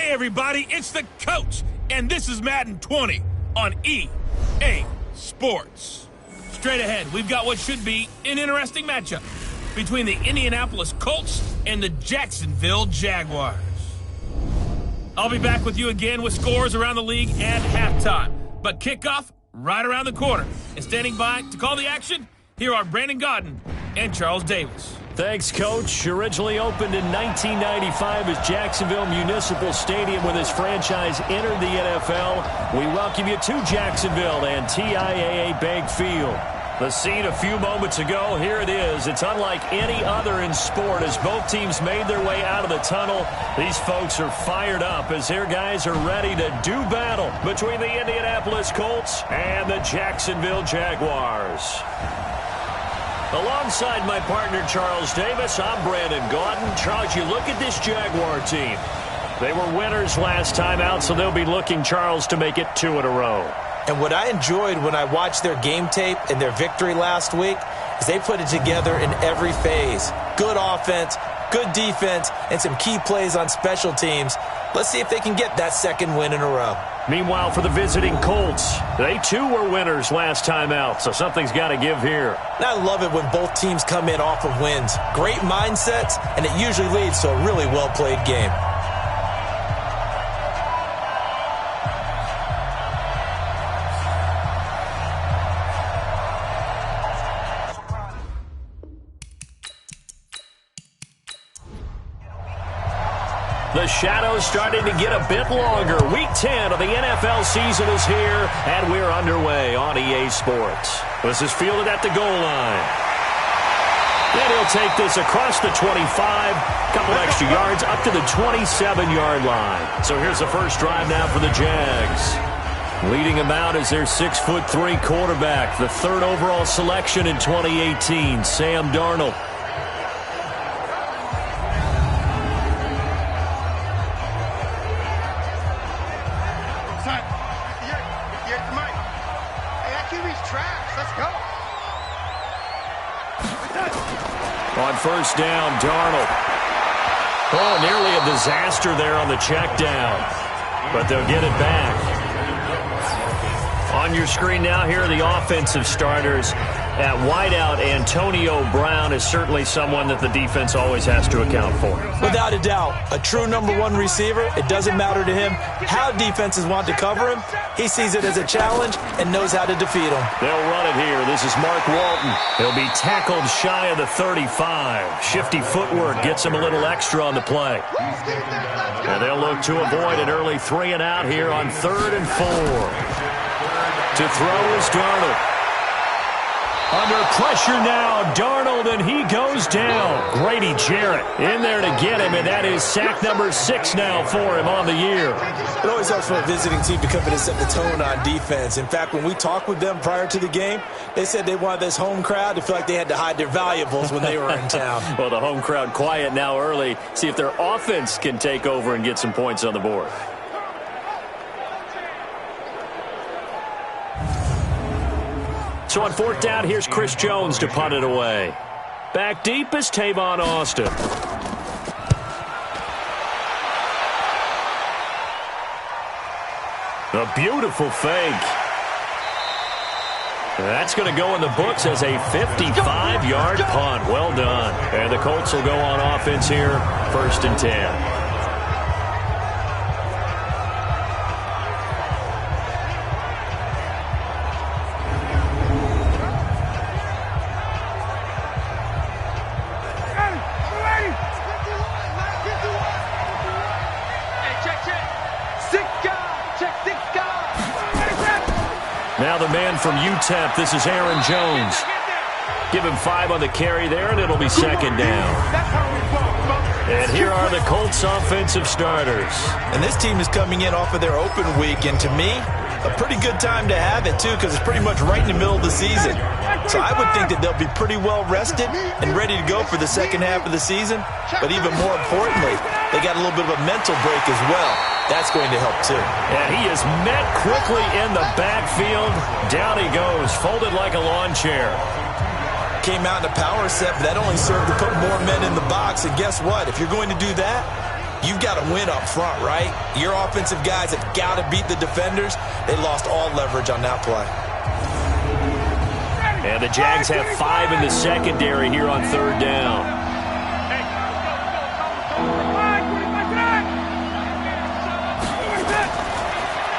Hey everybody, it's the Coach, and this is Madden 20 on EA Sports. Straight ahead, we've got what should be an interesting matchup between the Indianapolis Colts and the Jacksonville Jaguars. I'll be back with you again with scores around the league at halftime, but kickoff right around the corner. And standing by to call the action, here are Brandon Godden and Charles Davis. Thanks, Coach. Originally opened in 1995 as Jacksonville Municipal Stadium when this franchise entered the NFL. We welcome you to Jacksonville and TIAA Bank Field. The scene a few moments ago, here it is. It's unlike any other in sport as both teams made their way out of the tunnel. These folks are fired up as their guys are ready to do battle between the Indianapolis Colts and the Jacksonville Jaguars. Alongside my partner, Charles Davis, I'm Brandon Godden. Charles, you look at this Jaguar team. They were winners last time out, so they'll be looking, Charles, to make it 2 in a row. And what I enjoyed when I watched their game tape and their victory last week is they put it together in every phase. Good offense, good defense, and some key plays on special teams. Let's see if they can get that second win in a row. Meanwhile, for the visiting Colts, they too were winners last time out, so something's got to give here. And I love it when both teams come in off of wins. Great mindsets, and it usually leads to a really well-played game. The shadow's starting to get a bit longer. Week 10 of the NFL season is here, and we're underway on EA Sports. This is fielded at the goal line. And he'll take this across the 25, couple extra yards, up to the 27-yard line. So here's the first drive now for the Jags. Leading them out is their 6'3" quarterback, the third overall selection in 2018, Sam Darnold. On first down, Darnold. Oh, nearly a disaster there on the check down. But they'll get it back. On your screen now, here are the offensive starters. At wideout, Antonio Brown is certainly someone that the defense always has to account for. Without a doubt, a true #1 receiver. It doesn't matter to him how defenses want to cover him. He sees it as a challenge and knows how to defeat him. They'll run it here. This is Mark Walton. He'll be tackled shy of the 35. Shifty footwork gets him a little extra on the play. And they'll look to avoid an early 3 and out here on 3rd and 4. To throw is Darnold. Under pressure now, Darnold, and he goes down. Grady Jarrett in there to get him, and that is sack number 6 now for him on the year. It always helps for a visiting team to come in and set the tone on defense. In fact, when we talked with them prior to the game, they said they wanted this home crowd to feel like they had to hide their valuables when they were in town. Well, the home crowd quiet now early. See if their offense can take over and get some points on the board. So on 4th down, here's Chris Jones to punt it away. Back deep is Tavon Austin. A beautiful fake. That's going to go in the books as a 55-yard punt. Well done. And the Colts will go on offense here, 1st and 10. Now the man from UTEP, this is Aaron Jones. Give him 5 on the carry there, and it'll be 2nd down. And here are the Colts offensive starters. And this team is coming in off of their open week, and to me, a pretty good time to have it, too, because it's pretty much right in the middle of the season. So I would think that they'll be pretty well rested and ready to go for the second half of the season. But even more importantly, they got a little bit of a mental break as well. That's going to help, too. And he is met quickly in the backfield. Down he goes, folded like a lawn chair. Came out in a power set, but that only served to put more men in the box. And guess what? If you're going to do that, You've got to win up front, right? Your offensive guys have got to beat the defenders. They lost all leverage on that play. And the Jags have 5 in the secondary here on 3rd down.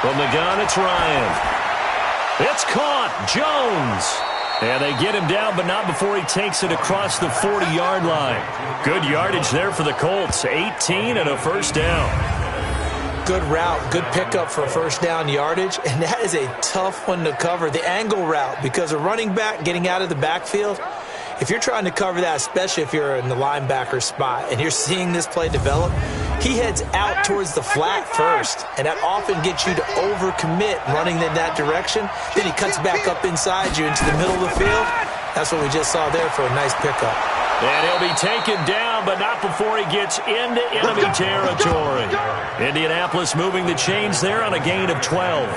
From the gun, it's Ryan. It's caught. Jones. And they get him down, but not before he takes it across the 40-yard line. Good yardage there for the Colts. 18 and a first down. Good route, good pickup for first down yardage, and that is a tough one to cover. The angle route, because a running back getting out of the backfield, if you're trying to cover that, especially if you're in the linebacker spot and you're seeing this play develop, he heads out towards the flat first, and that often gets you to overcommit running in that direction. Then he cuts back up inside you into the middle of the field. That's what we just saw there for a nice pickup. And he'll be taken down, but not before he gets into enemy territory. Indianapolis moving the chains there on a gain of 12.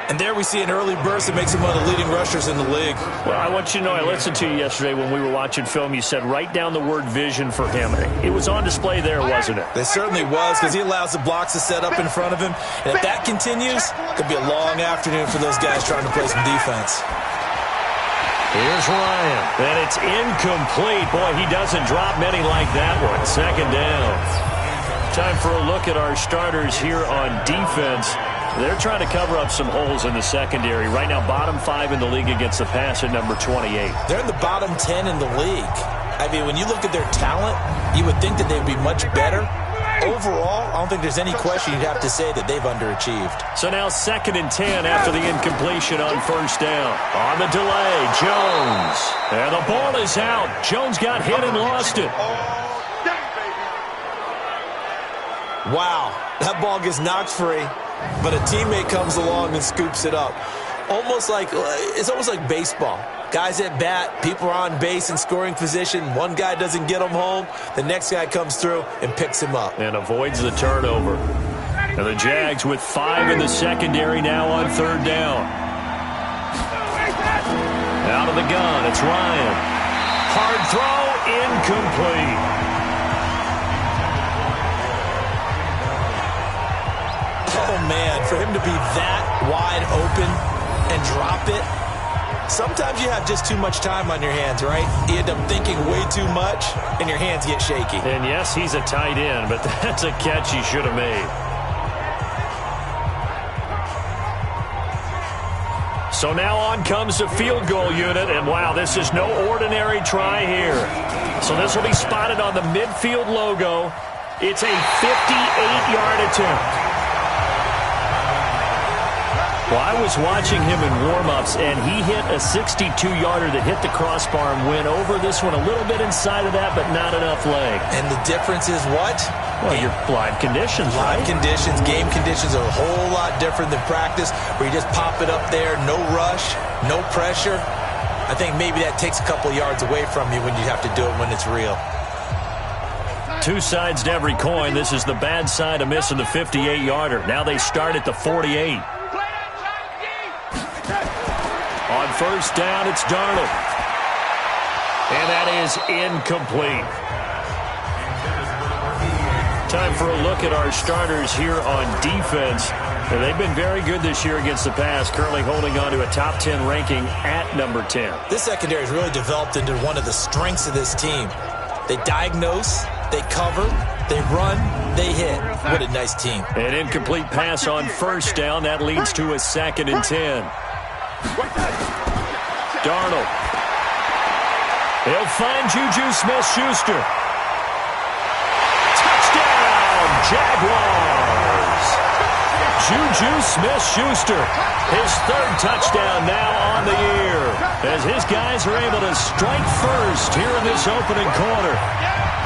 And there we see an early burst that makes him one of the leading rushers in the league. Well, I want you to know, I listened to you yesterday when we were watching film. You said write down the word vision for him. It was on display there, wasn't it? It certainly was, because he allows the blocks to set up in front of him. And if that continues, it could be a long afternoon for those guys trying to play some defense. Here's Ryan. And it's incomplete. Boy, he doesn't drop many like that one. 2nd down. Time for a look at our starters here on defense. They're trying to cover up some holes in the secondary. Right now, bottom 5 in the league against the pass at number 28. They're in the bottom 10 in the league. I mean, when you look at their talent, you would think that they'd be much better. Overall, I don't think there's any question you'd have to say that they've underachieved. So now 2nd and 10 after the incompletion on first down. On the delay, Jones. And the ball is out. Jones got hit and lost it. Wow, that ball gets knocked free, but a teammate comes along and scoops it up. It's almost like baseball. Guys at bat, people are on base in scoring position. One guy doesn't get him home. The next guy comes through and picks him up. And avoids the turnover. And the Jags with 5 in the secondary now on 3rd down. Out of the gun, it's Ryan. Hard throw, incomplete. Oh, man, for him to be that wide open and drop it, sometimes you have just too much time on your hands, right? You end up thinking way too much, and your hands get shaky. And yes, he's a tight end, but that's a catch he should have made. So now on comes the field goal unit, and wow, this is no ordinary try here. So this will be spotted on the midfield logo. It's a 58-yard attempt. Well, I was watching him in warm-ups, and he hit a 62-yarder that hit the crossbar and went over. This one a little bit inside of that, but not enough leg. And the difference is what? Well, your live conditions, right? Live conditions, game conditions are a whole lot different than practice, where you just pop it up there, no rush, no pressure. I think maybe that takes a couple yards away from you when you have to do it when it's real. Two sides to every coin. This is the bad side of missing the 58-yarder. Now they start at the 48. On first down, it's Darnold. And that is incomplete. Time for a look at our starters here on defense. And they've been very good this year against the pass, currently holding on to a top 10 ranking at number 10. This secondary has really developed into one of the strengths of this team. They diagnose, they cover, they run, they hit. What a nice team. An incomplete pass on first down. That leads to a 2nd and 10. Darnold. He'll find Juju Smith-Schuster. Touchdown, Jaguars. Juju Smith-Schuster, his 3rd touchdown now on the year, as his guys are able to strike first here in this opening quarter.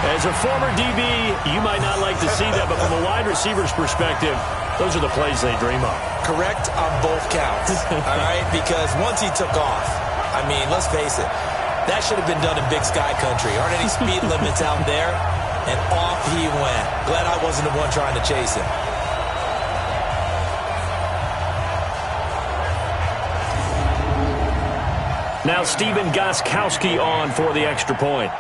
As a former DB, you might not like to see that, but from a wide receiver's perspective, those are the plays they dream of. Correct on both counts, all right? Because once he took off, I mean, let's face it, that should have been done in Big Sky Country. Aren't any speed limits out there? And off he went. Glad I wasn't the one trying to chase him. Now Stephen Gostkowski on for the extra point.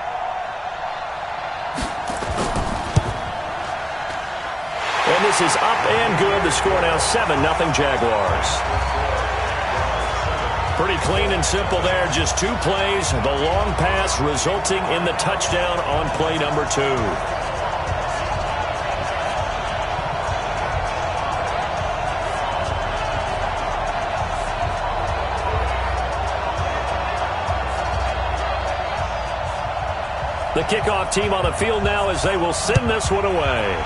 This is up and good. The score now 7-0 Jaguars. Pretty clean and simple there. Just 2 plays. The long pass resulting in the touchdown on play number 2. The kickoff team on the field now as they will send this one away.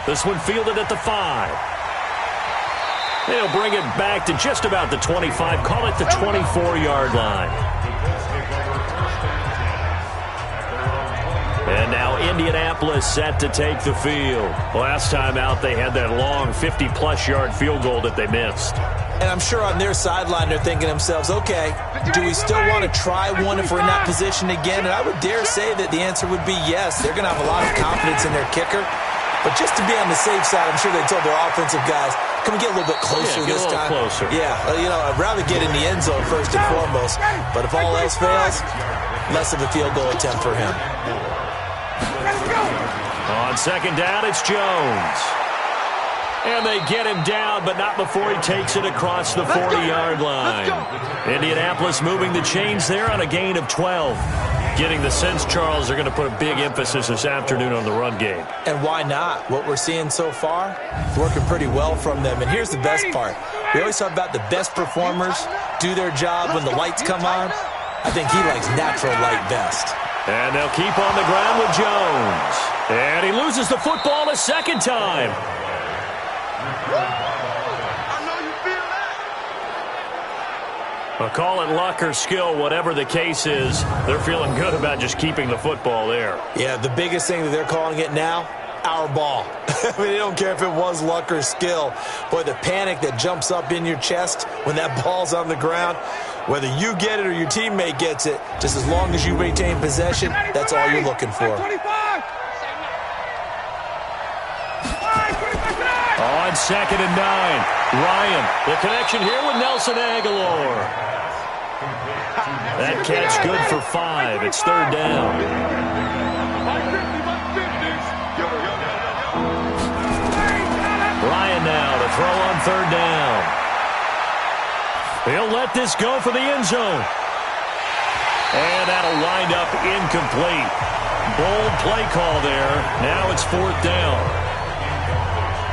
This one fielded at the 5. They'll bring it back to just about the 25. Call it the 24-yard line. And now Indianapolis set to take the field. Last time out, they had that long 50-plus yard field goal that they missed. And I'm sure on their sideline they're thinking to themselves, okay, do we still want to try one if we're in that position again? And I would dare say that the answer would be yes. They're going to have a lot of confidence in their kicker. But just to be on the safe side, I'm sure they told their offensive guys, can we get a little bit closer this time? Closer. Yeah, I'd rather get in the end zone first and foremost. But if all else fails, less of a field goal attempt for him. On second down, it's Jones. And they get him down, but not before he takes it across the 40-yard line. Indianapolis moving the chains there on a gain of 12. Getting the sense, Charles, they're going to put a big emphasis this afternoon on the run game. And why not? What we're seeing so far, it's working pretty well from them. And here's the best part. We always talk about the best performers do their job when the lights come on. I think he likes natural light best. And they'll keep on the ground with Jones. And he loses the football a second time. Call it luck or skill, whatever the case is, they're feeling good about just keeping the football there. Yeah, the biggest thing that they're calling it now, our ball. I mean, they don't care if it was luck or skill. Boy, the panic that jumps up in your chest when that ball's on the ground, whether you get it or your teammate gets it, just as long as you retain possession, that's all you're looking for. On second and 9, Ryan, the connection here with Nelson Aguilar. That catch good for 5. It's third down. Ryan now to throw on third down. He'll let this go for the end zone. And that'll wind up incomplete. Bold play call there. Now it's fourth down.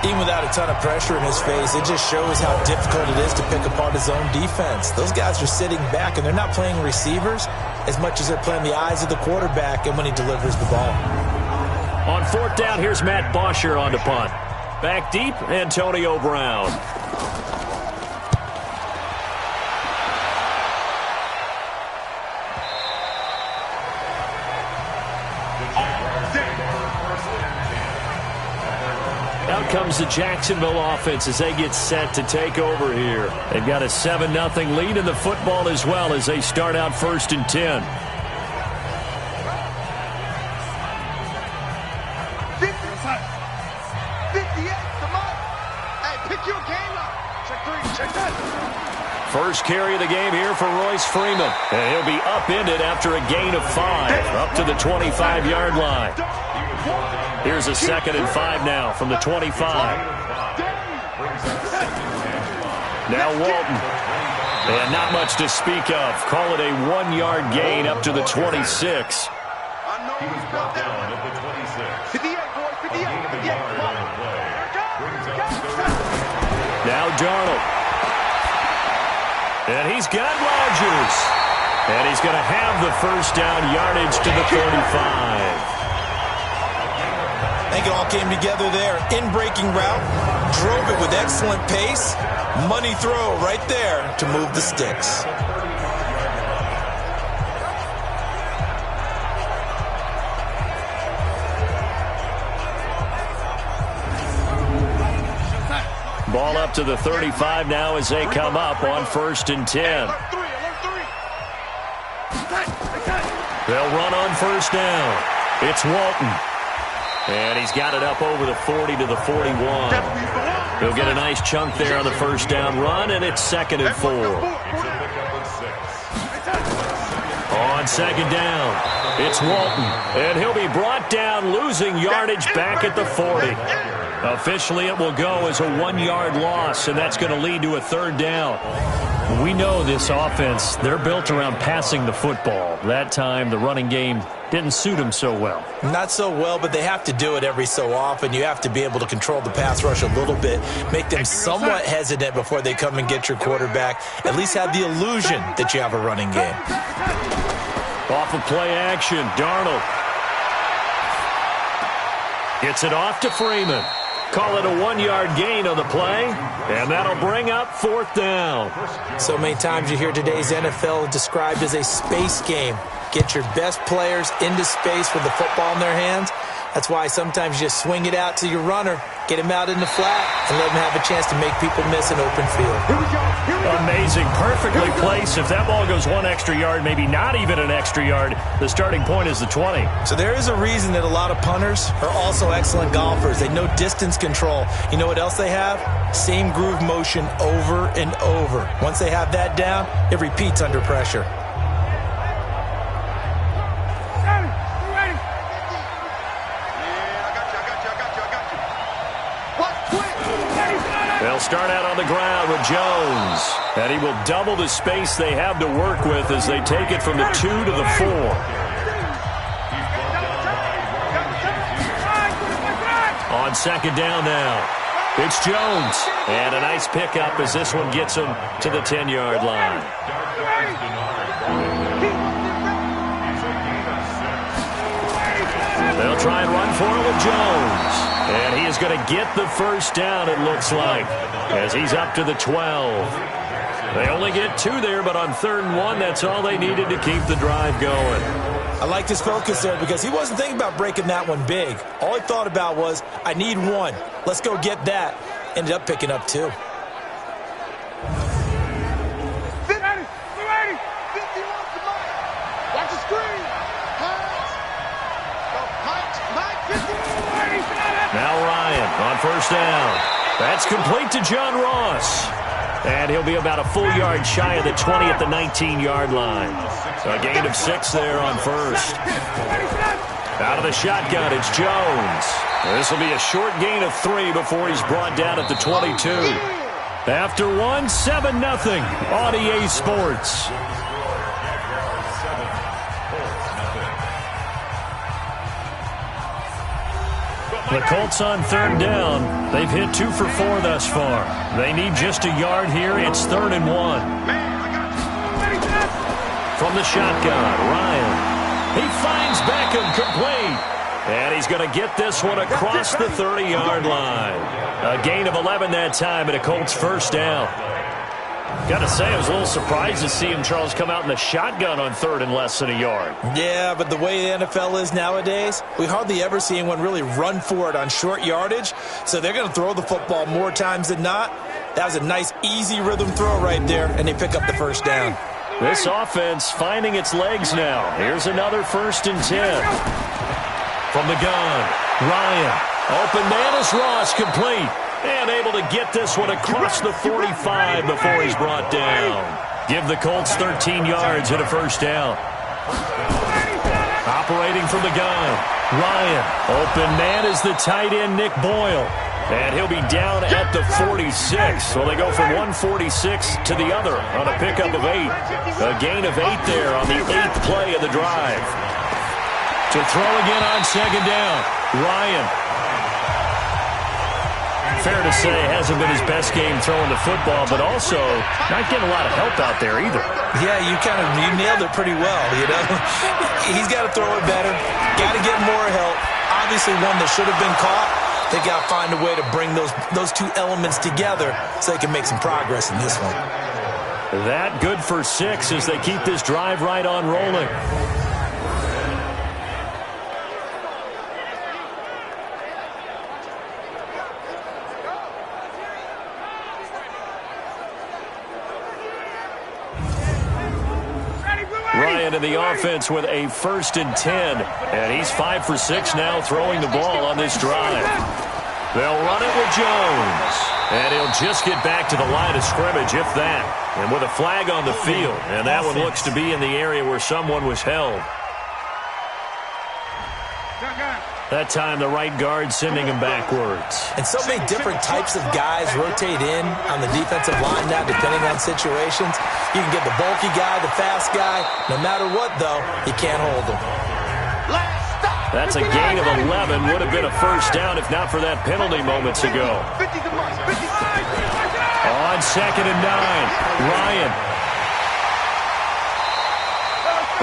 Even without a ton of pressure in his face, it just shows how difficult it is to pick apart his own defense. Those guys are sitting back, and they're not playing receivers as much as they're playing the eyes of the quarterback and when he delivers the ball. On fourth down, here's Matt Bosher on the punt. Back deep, Antonio Brown. Out comes the Jacksonville offense as they get set to take over here. They've got a 7-0 lead in the football as well as they start out first and 10. First carry of the game here for Royce Freeman. And he'll be upended after a gain of 5 up to the 25-yard line. Here's a second and 5 now from the 25. Now Walton. And not much to speak of. Call it a 1-yard gain up to the 26. Now Darnold. And he's got Rodgers. And he's going to have the first down yardage to the 35. I think it all came together there. In-breaking route, drove it with excellent pace. Money throw right there to move the sticks. Ball up to the 35 now as they come up on first and 10. They'll run on first down. It's Walton. And he's got it up over the 40 to the 41. He'll get a nice chunk there on the first down run, and it's second and 4. On second down, it's Walton, and he'll be brought down, losing yardage back at the 40. Officially, it will go as a 1-yard loss, and that's going to lead to a third down. We know this offense, they're built around passing the football. That time, the running game didn't suit them so well. Not so well, but they have to do it every so often. You have to be able to control the pass rush a little bit, make them somewhat hesitant before they come and get your quarterback. At least have the illusion that you have a running game. Off of play action, Darnold gets it off to Freeman. Call it a 1-yard gain on the play, and that'll bring up fourth down. So many times you hear today's NFL described as a space game. Get your best players into space with the football in their hands. That's why sometimes you just swing it out to your runner, get him out in the flat, and let him have a chance to make people miss an open field. Amazing, perfectly placed. If that ball goes 1 extra yard, maybe not even an extra yard, the starting point is the 20. So there is a reason that a lot of punters are also excellent golfers. They know distance control. You know what else they have? Same groove motion over and over. Once they have that down, it repeats under pressure. They'll start out on the ground with Jones, and he will double the space they have to work with as they take it from the 2 to the 4. On second down now, it's Jones, and a nice pickup as this one gets him to the 10-yard line. They'll try and run for it with Jones. And he is going to get the first down, it looks like, as he's up to the 12. They only get 2 there, but on 3rd and 1, that's all they needed to keep the drive going. I liked his focus there because he wasn't thinking about breaking that one big. All he thought about was, I need 1. Let's go get that. Ended up picking up 2. Watch the screen. Now Ryan on first down. That's complete to John Ross. And he'll be about a full yard shy of the 20 at the 19-yard line. A gain of 6 there on first. Out of the shotgun, it's Jones. This will be a short gain of 3 before he's brought down at the 22. After 1, 7-0 on EA Sports. The Colts on 3rd down. They've hit 2 for 4 thus far. They need just a yard here. It's 3rd and 1. From the shotgun, Ryan. He finds Beckham complete. And he's going to get this one across the 30-yard line. A gain of 11 that time and a Colts first down. Got to say, I was a little surprised to see him, Charles, come out in the shotgun on 3rd and less than a yard. Yeah, but the way the NFL is nowadays, we hardly ever see anyone really run for it on short yardage. So they're going to throw the football more times than not. That was a nice, easy rhythm throw right there, and they pick up the first down. This offense finding its legs now. Here's another 1st and 10. From the gun, Ryan. Open man is Ross, complete. And able to get this one across the 45 before he's brought down. Give the Colts 13 yards and a first down. Operating from the gun, Ryan. Open man is the tight end, Nick Boyle. And he'll be down at the 46. So they go from 146 to the other on a pickup of 8. A gain of 8 there on the 8th play of the drive. To throw again on second down, Ryan. Fair to say, hasn't been his best game throwing the football, but also not getting a lot of help out there either. Yeah, you nailed it pretty well, you know. He's got to throw it better, got to get more help. Obviously one that should have been caught. They got to find a way to bring those 2 elements together so they can make some progress in this one. That good for 6 as they keep this drive right on rolling. Ryan in the offense with a 1st and 10. And he's 5 for 6 now throwing the ball on this drive. They'll run it with Jones. And he'll just get back to the line of scrimmage, if that. And with a flag on the field. And that one looks to be in the area where someone was held. That time, the right guard sending him backwards. And so many different types of guys rotate in on the defensive line now, depending on situations. You can get the bulky guy, the fast guy. No matter what, though, you can't hold him. That's a gain of 11. Would have been a first down if not for that penalty moments ago. On 2nd and 9, Ryan.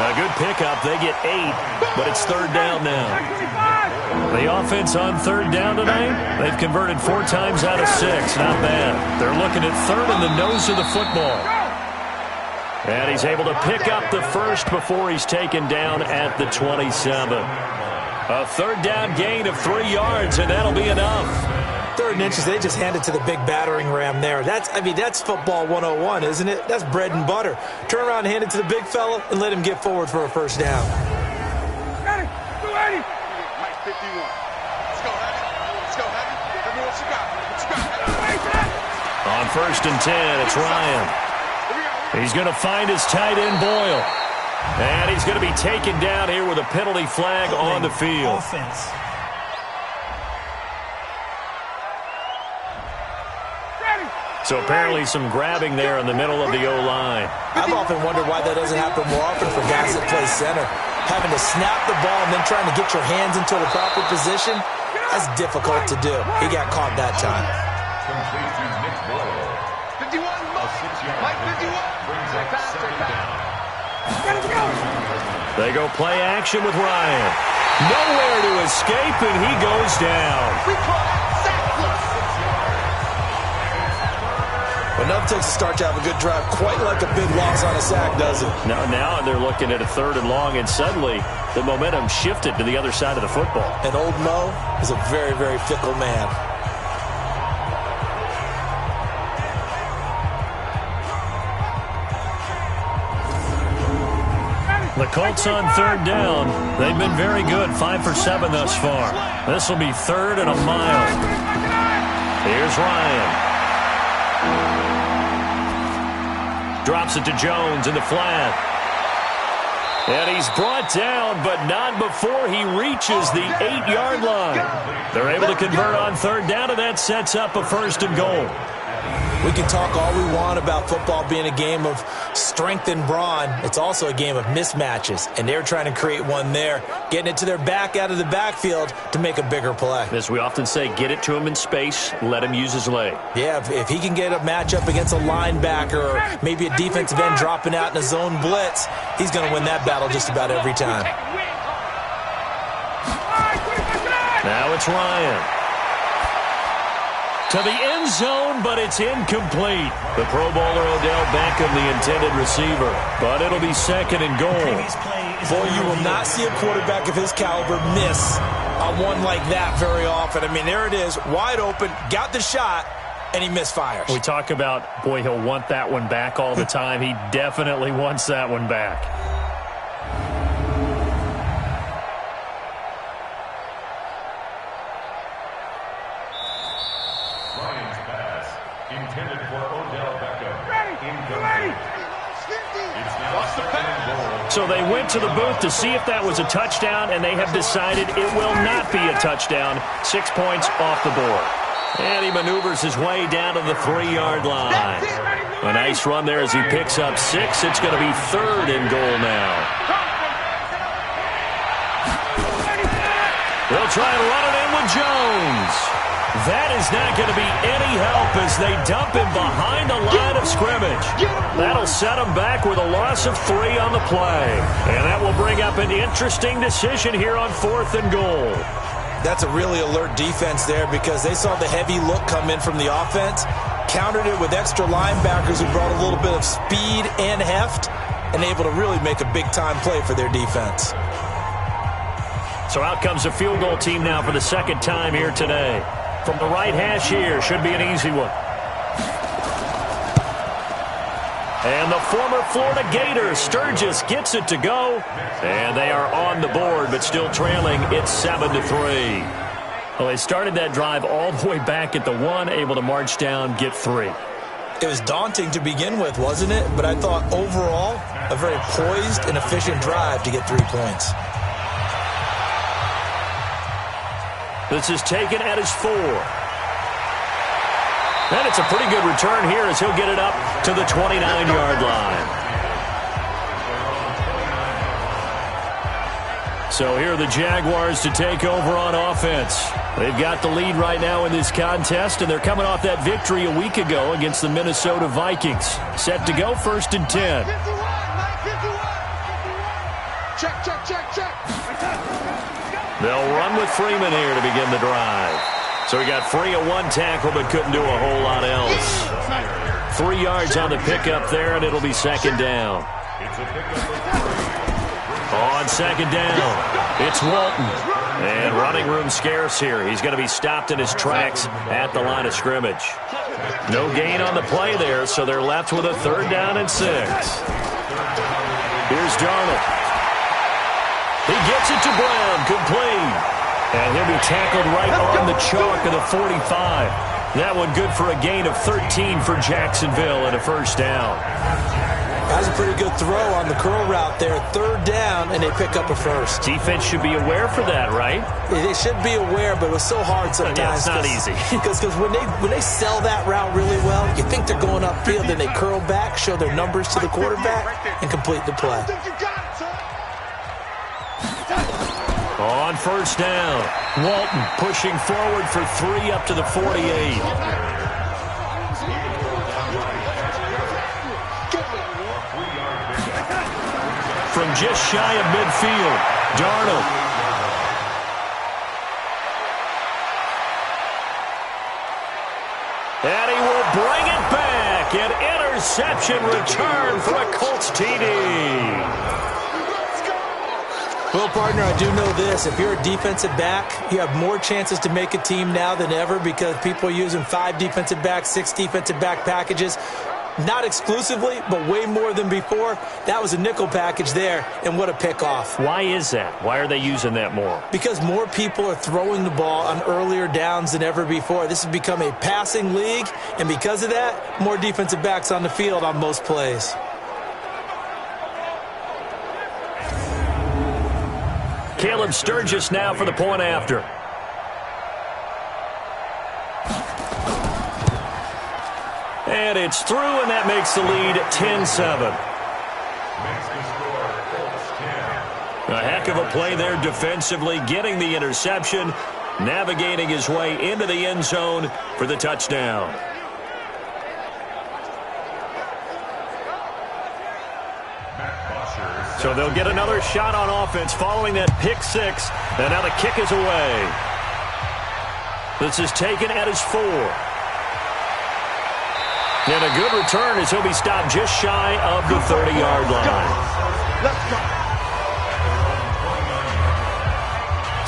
A good pickup. They get 8, but it's 3rd down now. The offense on 3rd down tonight, they've converted 4 times out of 6. Not bad. They're looking at 3rd in the nose of the football. And he's able to pick up the first before he's taken down at the 27. A 3rd down gain of 3 yards, and that'll be enough. 3rd and inches, they just hand it to the big battering ram there. That's football 101, isn't it? That's bread and butter. Turn around and hand it to the big fella and let him get forward for a first down. Got it. Go, Eddie. Mike 51. Let's go, Eddie. Let's go, Eddie. Everyone, what you got? What you got? On 1st and 10, it's Ryan. He's going to find his tight end, Boyle. And he's going to be taken down here with a penalty flag on the field. Offense. So apparently some grabbing there in the middle of the O-line. I've often wondered why that doesn't happen more often for guys that play center. Having to snap the ball and then trying to get your hands into the proper position, that's difficult to do. He got caught that time. 51, Mike 51. They go play action with Ryan. Nowhere to escape, and he goes down. We call that sackless. Enough takes a start to have a good drive, quite like a big loss on a sack, does it? Now they're looking at a 3rd and long, and suddenly the momentum shifted to the other side of the football. And old Mo is a very, very fickle man. The Colts on 3rd down. They've been very good, 5 for 7 thus far. This will be 3rd and a mile. Here's Ryan. Drops it to Jones in the flat. And he's brought down, but not before he reaches the 8-yard line. They're able to convert on 3rd down, and that sets up a 1st and goal. We can talk all we want about football being a game of strength and brawn. It's also a game of mismatches, and they're trying to create one there, getting it to their back out of the backfield to make a bigger play. As we often say, get it to him in space, let him use his leg. Yeah, if he can get a matchup against a linebacker or maybe a defensive end dropping out in a zone blitz, he's going to win that battle just about every time. Now it's Ryan. To the end zone, but it's incomplete. The Pro Bowler Odell Beckham, the intended receiver. But it'll be 2nd and goal. Boy, you will not see a quarterback of his caliber miss on one like that very often. I mean, there it is, wide open, got the shot, and he misfires. We talk about, boy, he'll want that one back all the time. He definitely wants that one back. So they went to the booth to see if that was a touchdown, and they have decided it will not be a touchdown. 6 points off the board. And he maneuvers his way down to the 3-yard line. A nice run there as he picks up 6. It's going to be 3rd and goal now. They'll try and run it in with Jones. That is not going to be any help as they dump him behind the line of scrimmage. That'll set him back with a loss of 3 on the play. And that will bring up an interesting decision here on 4th and goal. That's a really alert defense there because they saw the heavy look come in from the offense, countered it with extra linebackers who brought a little bit of speed and heft, and able to really make a big-time play for their defense. So out comes the field goal team now for the 2nd time here today. From the right hash here, should be an easy one. And the former Florida Gator, Sturgis, gets it to go. And they are on the board, but still trailing. It's 7-3. Well, they started that drive all the way back at the 1, able to march down, get 3. It was daunting to begin with, wasn't it? But I thought overall, a very poised and efficient drive to get 3 points. This is taken at his 4. And it's a pretty good return here as he'll get it up to the 29-yard line. So here are the Jaguars to take over on offense. They've got the lead right now in this contest, and they're coming off that victory a week ago against the Minnesota Vikings. Set to go, 1st and 10. Check, check, check, check. They'll run with Freeman here to begin the drive. So he got free of 1 tackle but couldn't do a whole lot else. 3 yards on the pickup there, and it'll be 2nd down. On 2nd down, it's Walton. And running room scarce here. He's going to be stopped in his tracks at the line of scrimmage. No gain on the play there, so they're left with a 3rd down and 6. Here's Darnold. He gets it to Brown, complete. And he'll be tackled right on the chalk of the 45. That one good for a gain of 13 for Jacksonville and a 1st down. That was a pretty good throw on the curl route there. 3rd down, and they pick up a 1st. Defense should be aware for that, right? They should be aware, but it was so hard sometimes. Yeah, it's not easy. Because when they sell that route really well, you think they're going upfield, then they curl back, show their numbers to the quarterback, and complete the play. On 1st down, Walton pushing forward for 3 up to the 48. From just shy of midfield, Darnold. And he will bring it back. An interception return for a Colts TD. Well, partner, I do know this. If you're a defensive back, you have more chances to make a team now than ever because people are using 5 defensive backs, 6 defensive back packages. Not exclusively, but way more than before. That was a nickel package there, and what a pickoff. Why is that? Why are they using that more? Because more people are throwing the ball on earlier downs than ever before. This has become a passing league, and because of that, more defensive backs on the field on most plays. Caleb Sturgis now for the point after. And it's through, and that makes the lead 10-7. A heck of a play there defensively, getting the interception, navigating his way into the end zone for the touchdown. So they'll get another shot on offense following that pick 6, and now the kick is away. This is taken at his 4. And a good return as he'll be stopped just shy of the 30-yard line. Let's go.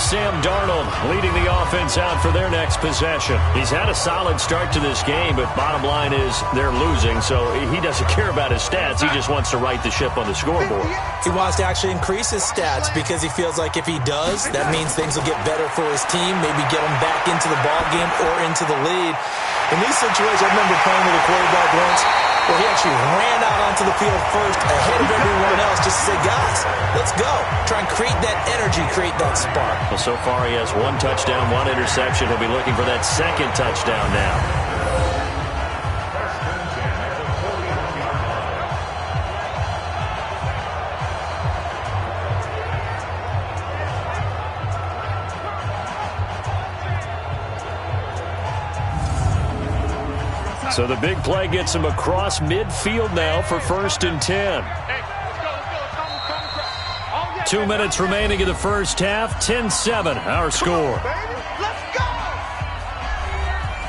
Sam Darnold leading the offense out for their next possession. He's had a solid start to this game, but bottom line is they're losing, so he doesn't care about his stats. He just wants to right the ship on the scoreboard. He wants to actually increase his stats because he feels like if he does, that means things will get better for his team, maybe get him back into the ball game or into the lead. In these situations, I remember playing with a quarterback once where he actually ran out onto the field first ahead of everyone else just to say, guys, let's go. Try and create that energy, create that spark. Well, so far he has 1 touchdown, 1 interception. He'll be looking for that 2nd touchdown now. So the big play gets him across midfield now for 1st and 10. 2 minutes remaining in the first half. 10-7, our score.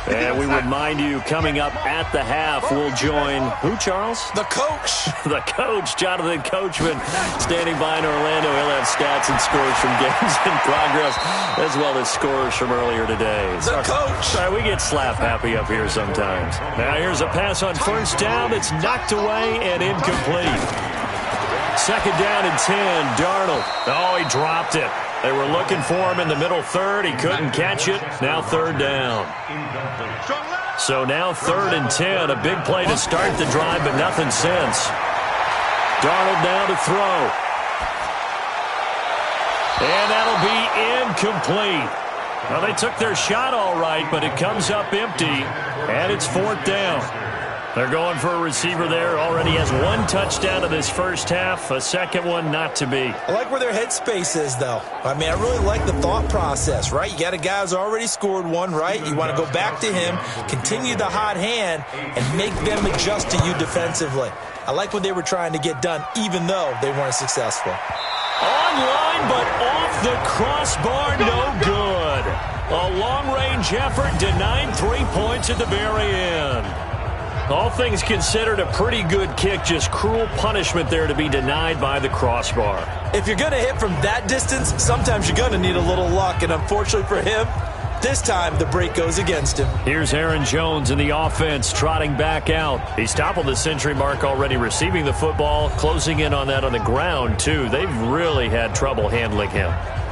And we remind you, coming up at the half, we'll join who, Charles? The coach. The coach, Jonathan Coachman, standing by in Orlando. He'll have stats and scores from games in progress, as well as scores from earlier today. The coach. Sorry, we get slap happy up here sometimes. Now here's a pass on 1st down that's knocked away and incomplete. 2nd down and 10, Darnold. Oh, he dropped it. They were looking for him in the middle third. He couldn't catch it. Now third down. So now 3rd and 10. A big play to start the drive, but nothing since. Darnold now to throw. And that'll be incomplete. Well, they took their shot all right, but it comes up empty, and it's 4th down. They're going for a receiver there. Already has 1 touchdown in this first half. A second one not to be. I like where their headspace is, though. I mean, I really like the thought process, right? You got a guy who's already scored one, right? You want to go back to him, continue the hot hand, and make them adjust to you defensively. I like what they were trying to get done, even though they weren't successful. Online, but off the crossbar, no good. A long-range effort denied 3 points at the very end. All things considered, a pretty good kick, just cruel punishment there to be denied by the crossbar. If you're going to hit from that distance, sometimes you're going to need a little luck, and unfortunately for him, this time the break goes against him. Here's Aaron Jones in the offense, trotting back out. He's toppled the century mark already, receiving the football, closing in on that on the ground, too. They've really had trouble handling him.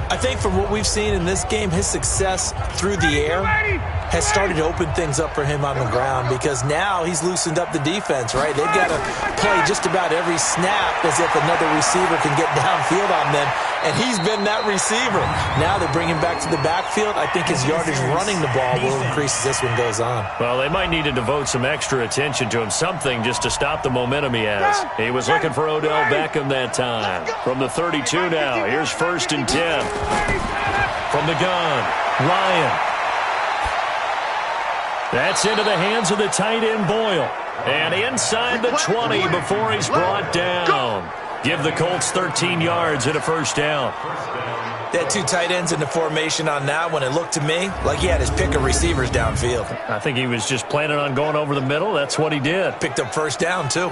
I think from what we've seen in this game, his success through the air has started to open things up for him on the ground, because now he's loosened up the defense, right? They've got to play just about every snap as if another receiver can get downfield on them, and he's been that receiver. Now they bring him back to the backfield. I think his yardage running the ball will increase as this one goes on. Well, they might need to devote some extra attention to him, something just to stop the momentum he has. He was looking for Odell Beckham that time. From the 32 now, here's 1st and 10. From the gun, Ryan. That's into the hands of the tight end, Boyle. And inside the 20 before he's brought down. Give the Colts 13 yards and a first down. They had 2 tight ends in the formation on that one. It looked to me like he had his pick of receivers downfield. I think he was just planning on going over the middle. That's what he did. Picked up first down, too.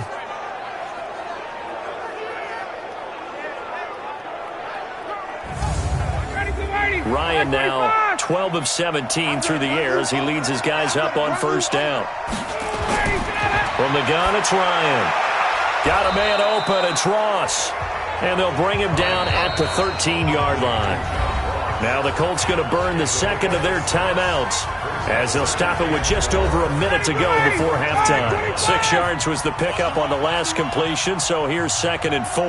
Ryan now 12 of 17 through the air as he leads his guys up on first down. From the gun, it's Ryan. Got a man open, it's Ross. And they'll bring him down at the 13-yard line. Now the Colts going to burn the second of their timeouts as they'll stop it with just over a minute to go before halftime. 6 yards was the pickup on the last completion, so here's 2nd and 4.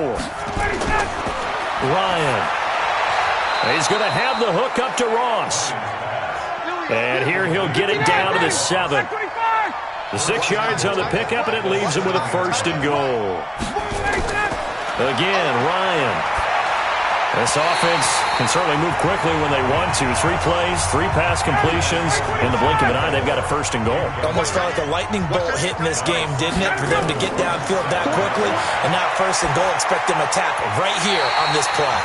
Ryan. He's going to have the hook up to Ross. And here he'll get it down to the 7. The 6 yards on the pickup, and it leaves him with a 1st and goal. Again, Ryan. This offense can certainly move quickly when they want to. 3 plays, 3 pass completions. In the blink of an eye, they've got a 1st and goal. Almost felt like a lightning bolt hit in this game, didn't it? For them to get downfield that quickly. And now 1st and goal, expect them to tackle right here on this play.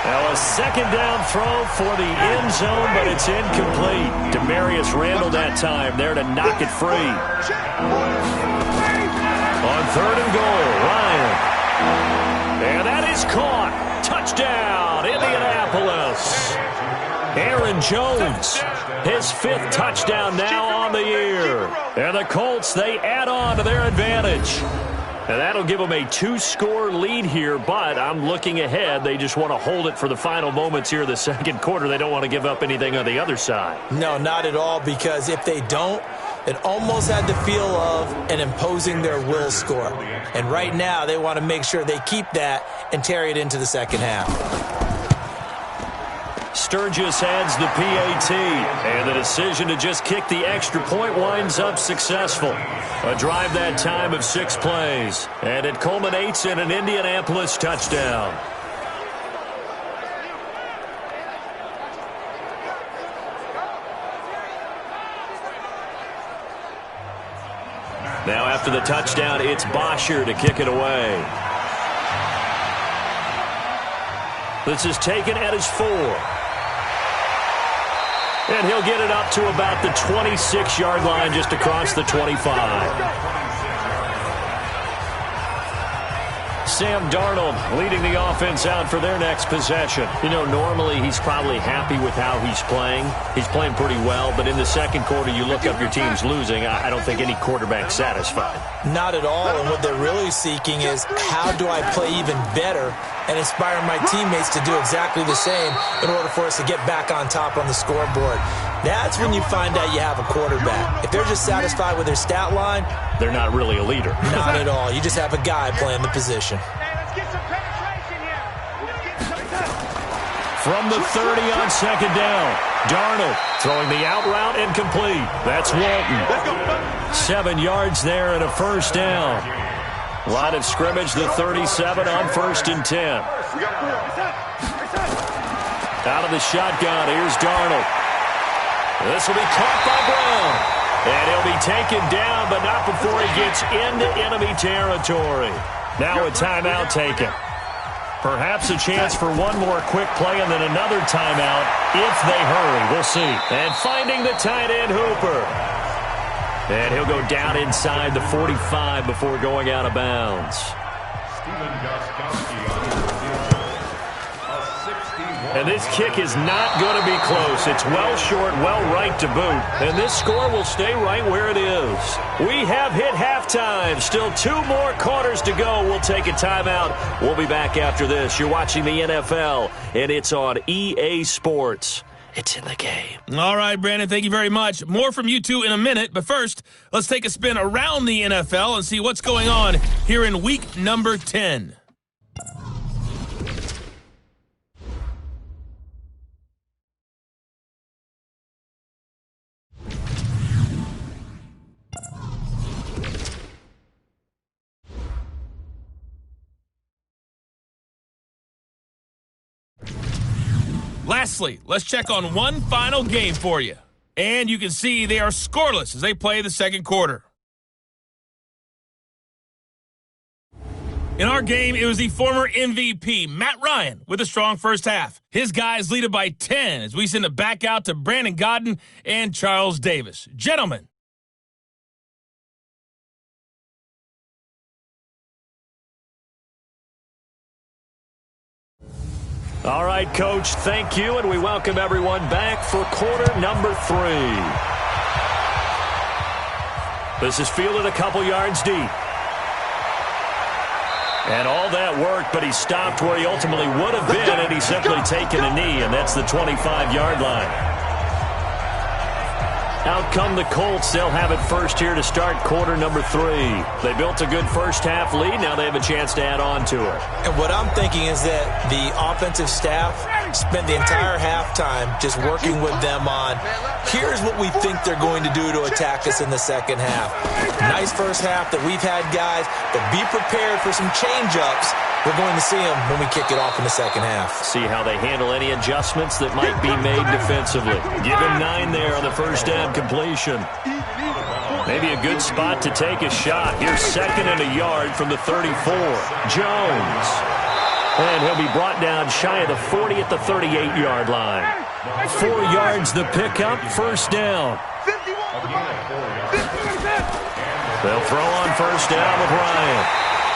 Now a 2nd down throw for the end zone, but it's incomplete. Demarius Randall that time there to knock it free. On 3rd and goal, Ryan. And that is caught. Touchdown, Indianapolis. Aaron Jones, his 5th touchdown now on the year. And the Colts, they add on to their advantage. And that'll give them a 2-score lead here, but I'm looking ahead. They just want to hold it for the final moments here of the second quarter. They don't want to give up anything on the other side. No, not at all, because if they don't, it almost had the feel of an imposing their will score. And right now, they want to make sure they keep that and carry it into the second half. Sturgis adds the PAT, and the decision to just kick the extra point winds up successful. A drive that time of 6 plays, and it culminates in an Indianapolis touchdown. Now after the touchdown, it's Bosher to kick it away. This is taken at his 4. And he'll get it up to about the 26-yard line, just across the 25. Sam Darnold leading the offense out for their next possession. You know, normally he's probably happy with how he's playing. He's playing pretty well, but in the second quarter, you look up your team's losing. I don't think any quarterback's satisfied. Not at all, and what they're really seeking is, how do I play even better and inspiring my teammates to do exactly the same in order for us to get back on top on the scoreboard. That's when you find out you have a quarterback. If they're just satisfied with their stat line, they're not really a leader. Not at all. You just have a guy playing the position. From the 30 on second down, Darnold throwing the out route incomplete. That's Walton. 7 yards there and a first down. Line of scrimmage, the 37 on 1st and 10. Out of the shotgun, here's Darnold. This will be caught by Brown. And he'll be taken down, but not before he gets into enemy territory. Now a timeout taken. Perhaps a chance for one more quick play and then another timeout if they hurry. We'll see. And finding the tight end, Hooper. And he'll go down inside the 45 before going out of bounds. And this kick is not going to be close. It's well short, well right to boot. And this score will stay right where it is. We have hit halftime. Still 2 more quarters to go. We'll take a timeout. We'll be back after this. You're watching the NFL, and it's on EA Sports. It's in the game. All right, Brandon, thank you very much. More from you two in a minute. But first, let's take a spin around the NFL and see what's going on here in week number 10. Lastly, let's check on one final game for you. And you can see they are scoreless as they play the second quarter. In our game, it was the former MVP, Matt Ryan, with a strong first half. His guys lead it by 10 as we send it back out to Brandon Godden and Charles Davis. Gentlemen. All right, Coach, thank you, and we welcome everyone back for quarter number 3. This is fielded a couple yards deep. And all that worked, but he stopped where he ultimately would have been, and he's simply taken a knee, and that's the 25-yard line. Out come the Colts. They'll have it first here to start quarter number 3. They built a good first-half lead. Now they have a chance to add on to it. And what I'm thinking is that the offensive staff spent the entire halftime just working with them on, here's what we think they're going to do to attack us in the second half. Nice first half that we've had, guys, but be prepared for some change-ups. We're going to see them when we kick it off in the second half. See how they handle any adjustments that might be made defensively. Give him 9 there on the first down completion. Maybe a good spot to take a shot. Here's 2nd and a yard from the 34. Jones. And he'll be brought down shy of the 40 at the 38-yard line. 4 yards the pickup, first down. They'll throw on first down with Ryan.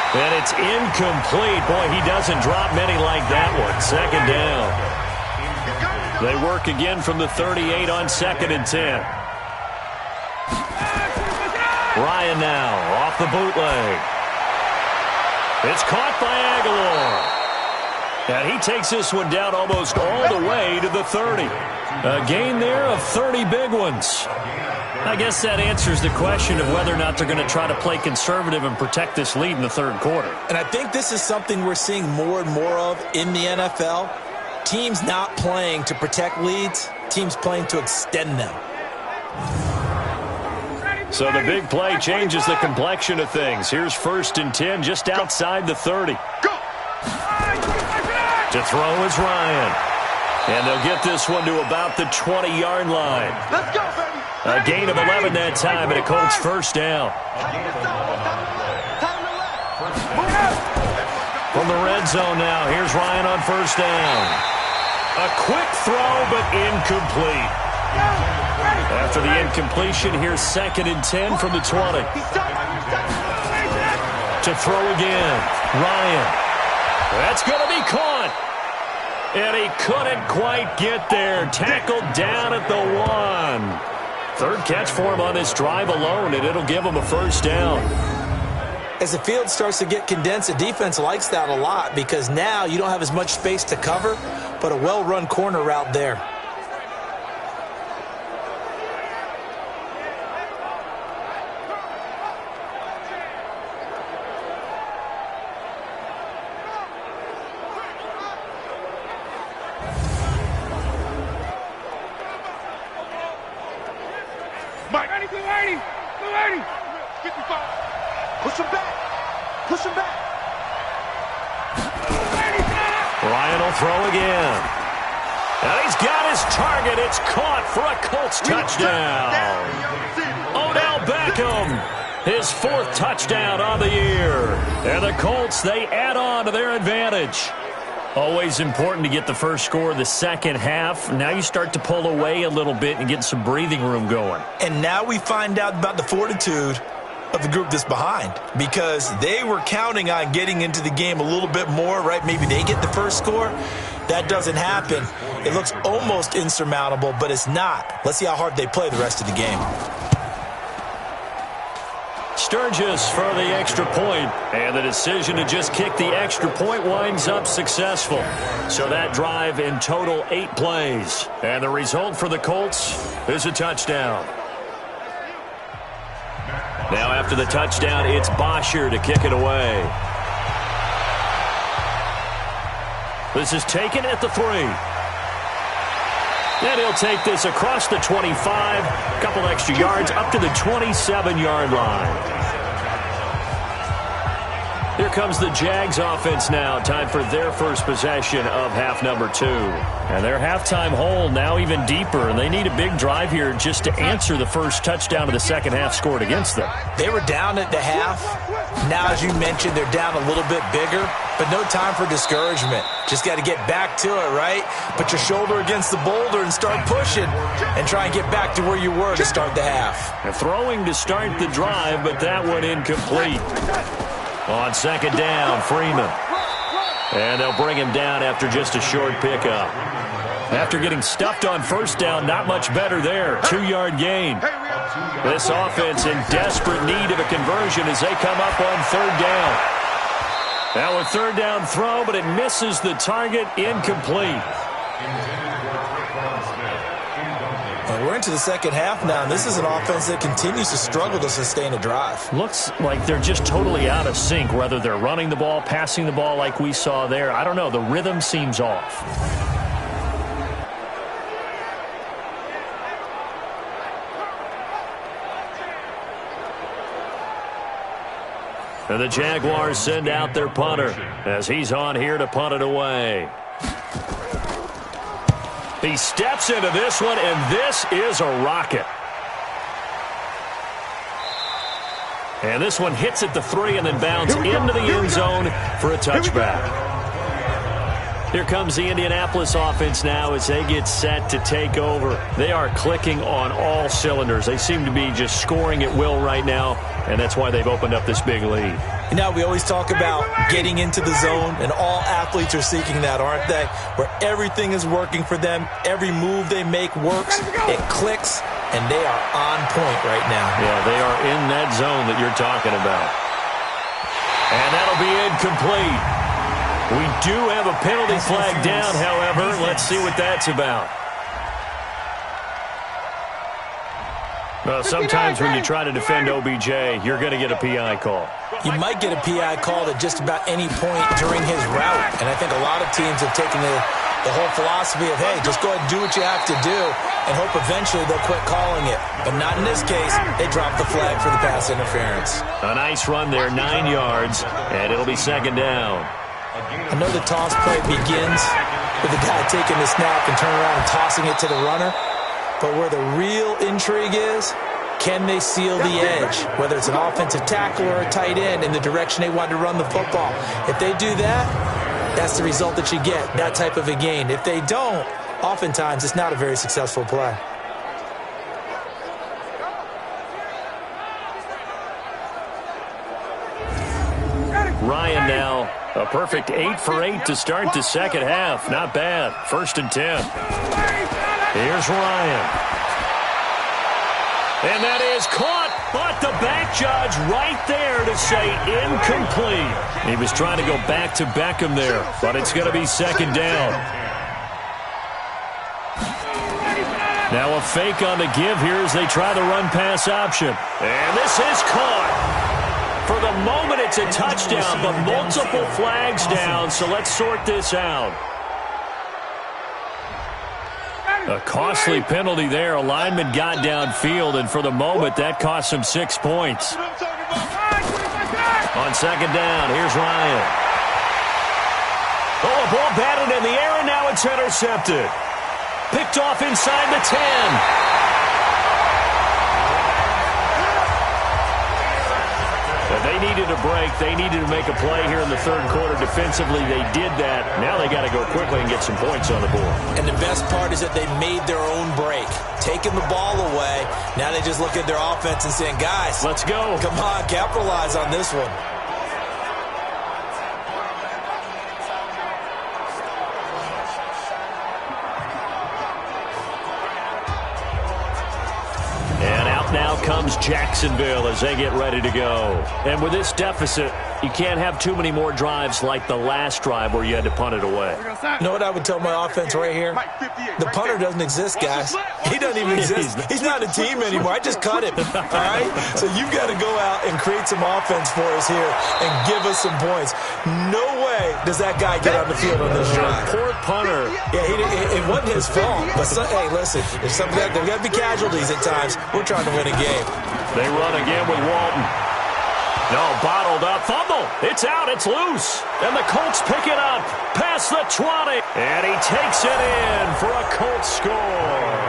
And it's incomplete. Boy, he doesn't drop many like that one. 2nd down. They work again from the 38 on 2nd and 10. Ryan now off the bootleg. It's caught by Aguilar. And he takes this one down almost all the way to the 30. A gain there of 30 big ones. I guess that answers the question of whether or not they're going to try to play conservative and protect this lead in the third quarter. And I think this is something we're seeing more and more of in the NFL. Teams not playing to protect leads, teams playing to extend them. So the big play changes the complexion of things. Here's 1st and 10 just outside the 30. To throw is Ryan. And they'll get this one to about the 20-yard line. Let's go, baby. A gain of 11 that time, and a Colts first down. From the red zone now, here's Ryan on first down. A quick throw, but incomplete. After the incompletion, here's 2nd and 10 from the 20. To throw again, Ryan. That's going to be caught. And he couldn't quite get there. Tackled down at the 1. 3rd catch for him on this drive alone, and it'll give him a first down. As the field starts to get condensed, the defense likes that a lot because now you don't have as much space to cover, but a well-run corner route there. Mike, 280, 55. Push him back. Push him back. Ryan will throw again. And he's got his target. It's caught for a Colts touchdown. Odell Beckham, his 4th touchdown on the year. And the Colts, they add on to their advantage. Always important to get the first score of the second half. Now you start to pull away a little bit and get some breathing room going. And now we find out about the fortitude of the group that's behind, because they were counting on getting into the game a little bit more, right? Maybe they get the first score. That doesn't happen. It looks almost insurmountable, but it's not. Let's see how hard they play the rest of the game. Sturgis for the extra point, and the decision to just kick the extra point winds up successful. So that drive in total 8 plays, and the result for the Colts is a touchdown. Now after the touchdown, it's Bosher to kick it away. This is taken at the 3. And he'll take this across the 25, a couple extra yards up to the 27-yard line. Here comes the Jags offense now. Time for their first possession of half number 2. And their halftime hole now even deeper, and they need a big drive here just to answer the first touchdown of the second half scored against them. They were down at the half. Now, as you mentioned, they're down a little bit bigger, but no time for discouragement. Just got to get back to it, right? Put your shoulder against the boulder and start pushing and try and get back to where you were to start the half. And throwing to start the drive, but that one incomplete. On second down, Freeman. And they'll bring him down after just a short pickup. After getting stuffed on first down, not much better there. 2-yard gain. This offense in desperate need of a conversion as they come up on third down. Now a third down throw, but it misses the target, incomplete. And we're into the second half now, and this is an offense that continues to struggle to sustain a drive. Looks like they're just totally out of sync, whether they're running the ball, passing the ball like we saw there. I don't know. The rhythm seems off. And the Jaguars send out their punter as he's on here to punt it away. He steps into this one, and this is a rocket. And this one hits at the 3 and then bounds into the end zone for a touchback. Here comes the Indianapolis offense now as they get set to take over. They are clicking on all cylinders. They seem to be just scoring at will right now, and that's why they've opened up this big lead. You know, we always talk about getting into the zone, and all athletes are seeking that, aren't they? Where everything is working for them, every move they make works, it clicks, and they are on point right now. Yeah, they are in that zone that you're talking about. And that'll be incomplete. We do have a penalty flag down, however. Let's see what that's about. Well, sometimes when you try to defend OBJ, you're going to get a PI call. You might get a PI call at just about any point during his route. And I think a lot of teams have taken the whole philosophy of, hey, just go ahead and do what you have to do and hope eventually they'll quit calling it. But not in this case. They dropped the flag for the pass interference. A nice run there, 9 yards, and it'll be second down. I know the toss play begins with the guy taking the snap and turning around and tossing it to the runner. But where the real intrigue is, can they seal the edge, whether it's an offensive tackle or a tight end, in the direction they want to run the football? If they do that, that's the result that you get, that type of a gain. If they don't, oftentimes it's not a very successful play. Ryan now, a perfect 8 for 8 to start the second half. Not bad. 1st and 10. Here's Ryan. And that is caught But the back judge right there to say incomplete. He was trying to go back to Beckham there, but it's going to be second down. Now a fake on the give here as they try the run-pass option. And this is caught. For the moment, it's a touchdown, but multiple flags down, so let's sort this out. A costly penalty there. A lineman got downfield, and for the moment, that cost him 6 points. On second down, here's Ryan. Oh, a ball batted in the air, and now it's intercepted. Picked off inside the 10. They needed a break. They needed to make a play here in the third quarter. Defensively, they did that. Now they got to go quickly and get some points on the board. And the best part is that they made their own break. Taking the ball away. Now they just look at their offense and saying, guys, let's go. Come on, capitalize on this one. Now comes Jacksonville as they get ready to go. And with this deficit, you can't have too many more drives like the last drive where you had to punt it away. You know what I would tell my offense right here? The punter doesn't exist, guys. He doesn't even exist. He's not a team anymore. I just cut him. All right? So you've got to go out and create some offense for us here and give us some points. No way does that guy get on the field on this drive. Poor punter. Yeah, it wasn't his fault. But, hey, listen, there's got to be casualties at times. We're trying to win a game. They run again with Walton. No, bottled up. Fumble. It's out. It's loose. And the Colts pick it up. Past the 20. And he takes it in for a Colts score.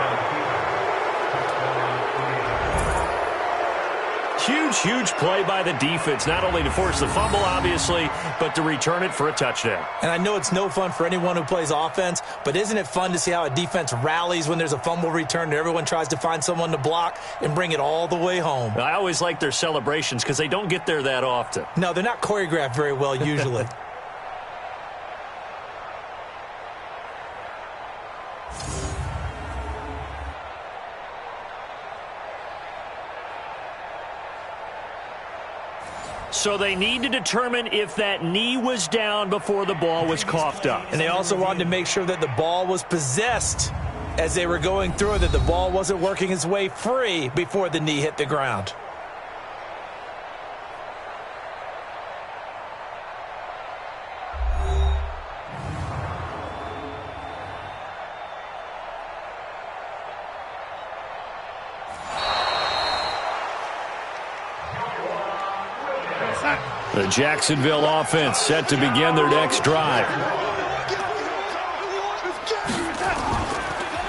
Huge play by the defense. Not only to force the fumble, obviously, but to return it for a touchdown. And I know it's no fun for anyone who plays offense, but isn't it fun to see how a defense rallies when there's a fumble return and everyone tries to find someone to block and bring it all the way home? I always like their celebrations because they don't get there that often. No, they're not choreographed very well usually. So they need to determine if that knee was down before the ball was coughed up. And they also wanted to make sure that the ball was possessed as they were going through it, that the ball wasn't working its way free before the knee hit the ground. The Jacksonville offense set to begin their next drive.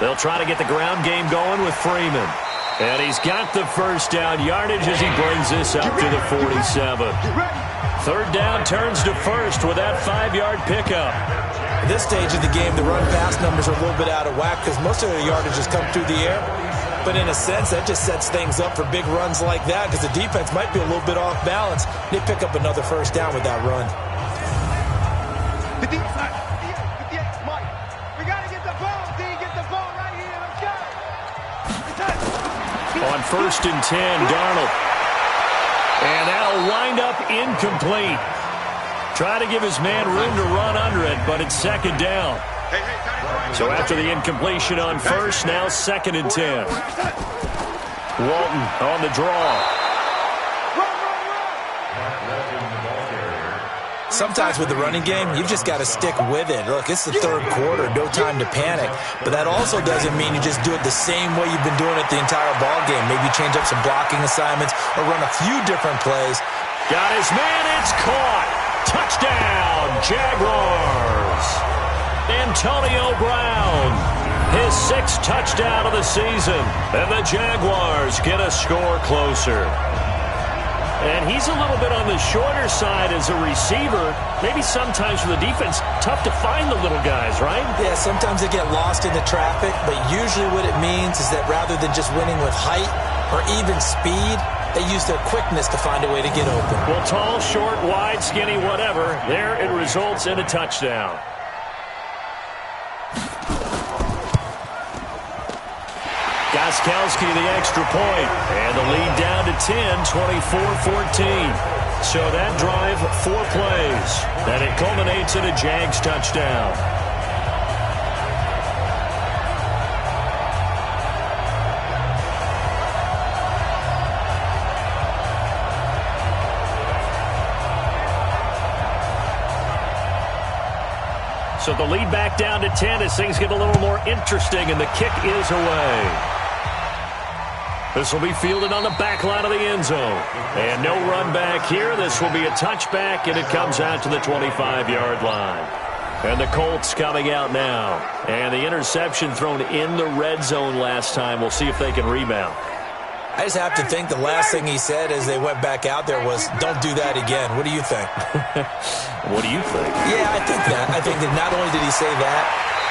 They'll try to get the ground game going with Freeman. And he's got the first down yardage as he brings this up to the 47. Third down turns to first with that 5-yard pickup. At this stage of the game, the run-pass numbers are a little bit out of whack because most of their yardage has come through the air. But in a sense, that just sets things up for big runs like that because the defense might be a little bit off balance. They pick up another first down with that run. The deep side. 58, Mike. We got to get the ball, D. Get the ball right here. Let's go. On 1st and 10, Darnold. And that'll wind up incomplete. Try to give his man room to run under it, but it's second down. So after the incompletion on first, now 2nd and 10. Walton on the draw. Sometimes with the running game, you've just got to stick with it. Look, it's the third quarter, no time to panic. But that also doesn't mean you just do it the same way you've been doing it the entire ball game. Maybe change up some blocking assignments or run a few different plays. Got his man, it's caught. Touchdown, Jaguars. Antonio Brown, his 6th touchdown of the season, and the Jaguars get a score closer. And he's a little bit on the shorter side as a receiver. Maybe sometimes for the defense, tough to find the little guys, right? Yeah, sometimes they get lost in the traffic, but usually what it means is that rather than just winning with height or even speed, they use their quickness to find a way to get open. Well, tall, short, wide, skinny, whatever, there it results in a touchdown. Got Gostkowski the extra point. And the lead down to 10, 24-14. So that drive, 4 plays. And it culminates in a Jags touchdown. So the lead back down to 10 as things get a little more interesting, and the kick is away. This will be fielded on the back line of the end zone. And no run back here. This will be a touchback, and it comes out to the 25-yard line. And the Colts coming out now. And the interception thrown in the red zone last time. We'll see if they can rebound. I just have to think the last thing he said as they went back out there was, don't do that again. What do you think? What do you think? Yeah, I think that. I think that not only did he say that,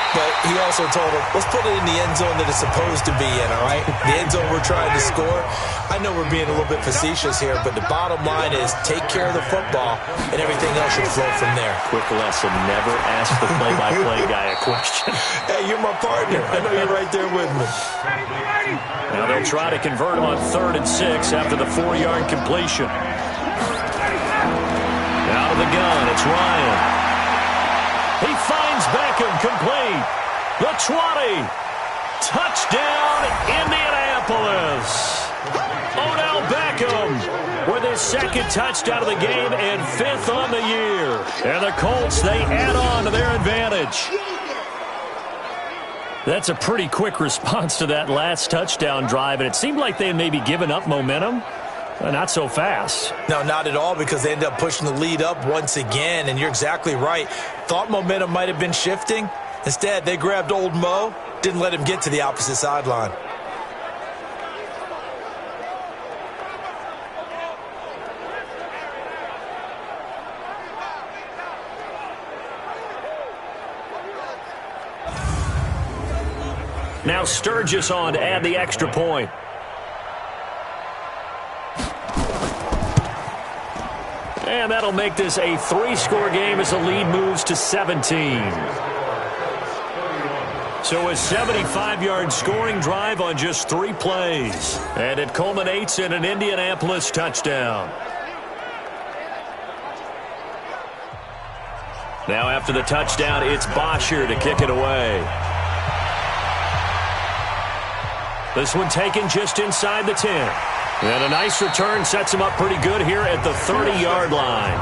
but he also told him, let's put it in the end zone that it's supposed to be in, all right? The end zone we're trying to score. I know we're being a little bit facetious here, but the bottom line is take care of the football, and everything else should flow from there. Quick lesson, never ask the play-by-play guy a question. Hey, you're my partner. I know you're right there with me. Now they'll try to convert him on 3rd and 6 after the 4-yard completion. Out of the gun, it's Ryan. He finds Beckham complete. The 20. Touchdown, Indianapolis. Odell Beckham with his 2nd touchdown of the game and 5th on the year. And the Colts, they add on to their advantage. That's a pretty quick response to that last touchdown drive, and it seemed like they had maybe given up momentum. Not so fast. No, not at all, because they ended up pushing the lead up once again, and you're exactly right. Thought momentum might have been shifting. Instead, they grabbed old Mo, didn't let him get to the opposite sideline. Now Sturgis on to add the extra point. And that'll make this a 3-score game as the lead moves to 17. So a 75-yard scoring drive on just 3 plays. And it culminates in an Indianapolis touchdown. Now after the touchdown, it's Bosher to kick it away. This one taken just inside the 10. And a nice return sets him up pretty good here at the 30-yard line.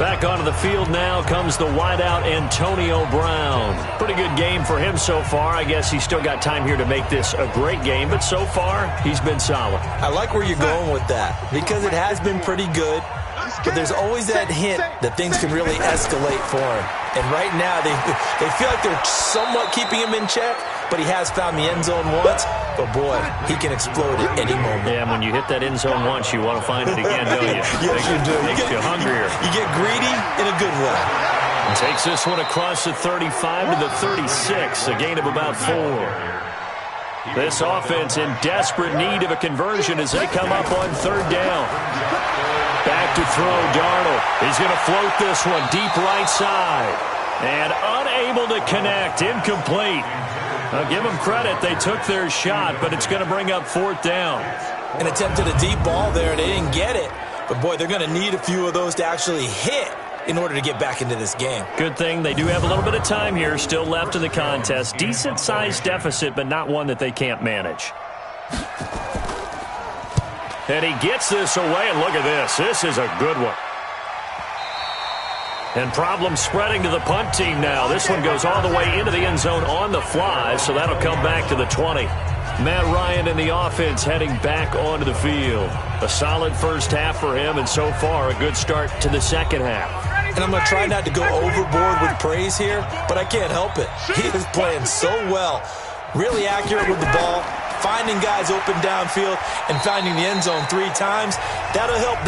Back onto the field now comes the wideout Antonio Brown. Pretty good game for him so far. I guess he's still got time here to make this a great game, but so far he's been solid. I like where you're going with that, because it has been pretty good. But there's always that hint that things can really escalate for him. And right now, they feel like they're somewhat keeping him in check, but he has found the end zone once. But, boy, he can explode at any moment. Yeah, when you hit that end zone once, you want to find it again, don't you? Yes, you do. Makes you hungrier. You get greedy in a good way. Takes this one across the 35 to the 36, a gain of about 4. This offense in desperate need of a conversion as they come up on 3rd down. Back to throw, Darnold. He's going to float this one deep right side. And unable to connect, incomplete. I'll give them credit. They took their shot, but it's going to bring up 4th down. And attempted a deep ball there. They didn't get it. But, boy, they're going to need a few of those to actually hit in order to get back into this game. Good thing they do have a little bit of time here still left in the contest. Decent-sized deficit, but not one that they can't manage. And he gets this away, and look at this. This is a good one. And problem spreading to the punt team now. This one goes all the way into the end zone on the fly, so that'll come back to the 20. Matt Ryan in the offense heading back onto the field. A solid first half for him, and so far a good start to the second half. And I'm going to try not to go overboard with praise here, but I can't help it. He is playing so well. Really accurate with the ball, finding guys open downfield, and finding the end zone 3 times. That'll help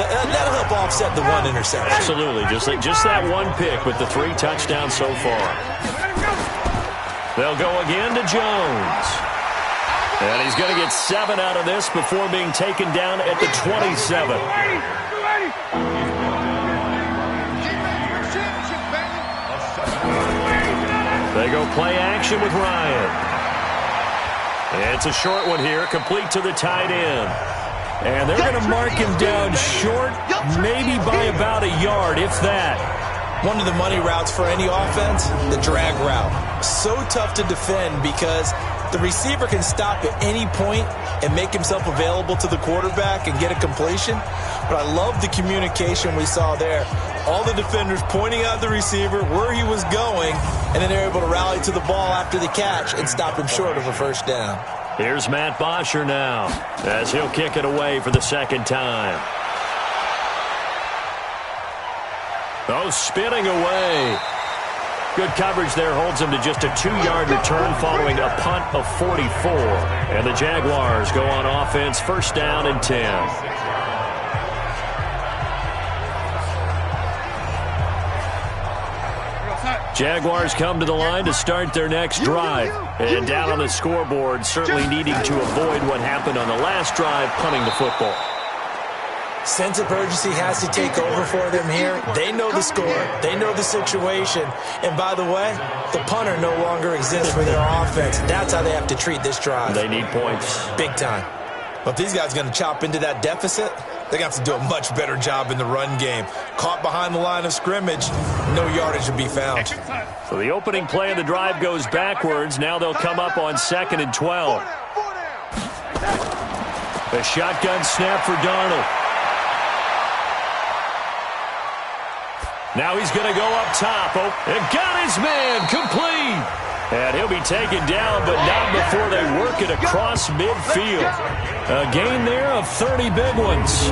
offset the 1 interception. Absolutely. Just that 1 pick with the 3 touchdowns so far. They'll go again to Jones. And he's going to get 7 out of this before being taken down at the 27. They go play action with Ryan. It's a short one here, complete to the tight end. And they're going to mark him down short, maybe by about a yard, if that. One of the money routes for any offense, the drag route. So tough to defend because the receiver can stop at any point and make himself available to the quarterback and get a completion. But I love the communication we saw there. All the defenders pointing out the receiver, where he was going, and then they're able to rally to the ball after the catch and stop him short of a first down. Here's Matt Bosher now as he'll kick it away for the second time. Oh, spinning away. Good coverage there holds him to just a 2-yard return following a punt of 44. And the Jaguars go on offense, first down and 10. Jaguars come to the line to start their next drive. And down on the scoreboard, certainly needing to avoid what happened on the last drive, punting the football. Sense of urgency has to take over for them here. They know the score. They know the situation. And by the way, the punter no longer exists for their offense. That's how they have to treat this drive. They need points. Big time. But if these guys are going to chop into that deficit, they're going to have to do a much better job in the run game. Caught behind the line of scrimmage, no yardage to be found. So the opening play of the drive goes backwards. Now they'll come up on 2nd and 12. A shotgun snap for Darnold. Now he's going to go up top. Oh, and got his man complete. And he'll be taken down, but not before they work it across midfield. A gain there of 30 big ones.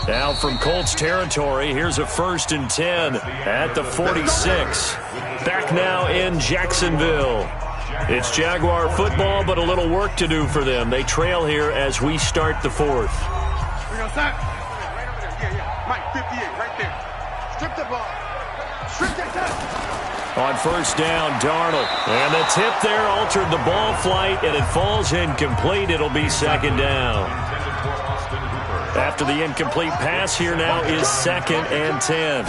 Now from Colts territory, here's a 1st and 10 at the 46. Back now in Jacksonville. It's Jaguar football, but a little work to do for them. They trail here as we start the 4th. Mike, 58, right there. Strip the ball. Strip that down. On first down, Darnold. And the tip there altered the ball flight, and it falls incomplete. It'll be 2nd down. After the incomplete pass, here now is 2nd and 10.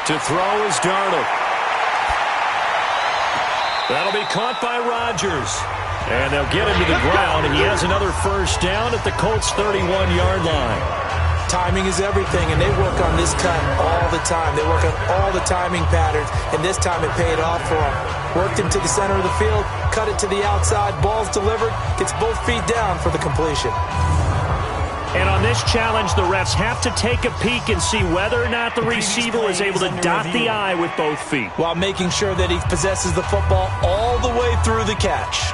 To throw is Darnold. That'll be caught by Rodgers. And they'll get him to the ground, and he has another first down at the Colts' 31-yard line. Timing is everything, and they work on this cut all the time. They work on all the timing patterns, and this time it paid off for them. Worked him to the center of the field, cut it to the outside, ball's delivered, gets both feet down for the completion. And on this challenge, the refs have to take a peek and see whether or not the receiver is able to dot the I with both feet, while making sure that he possesses the football all the way through the catch.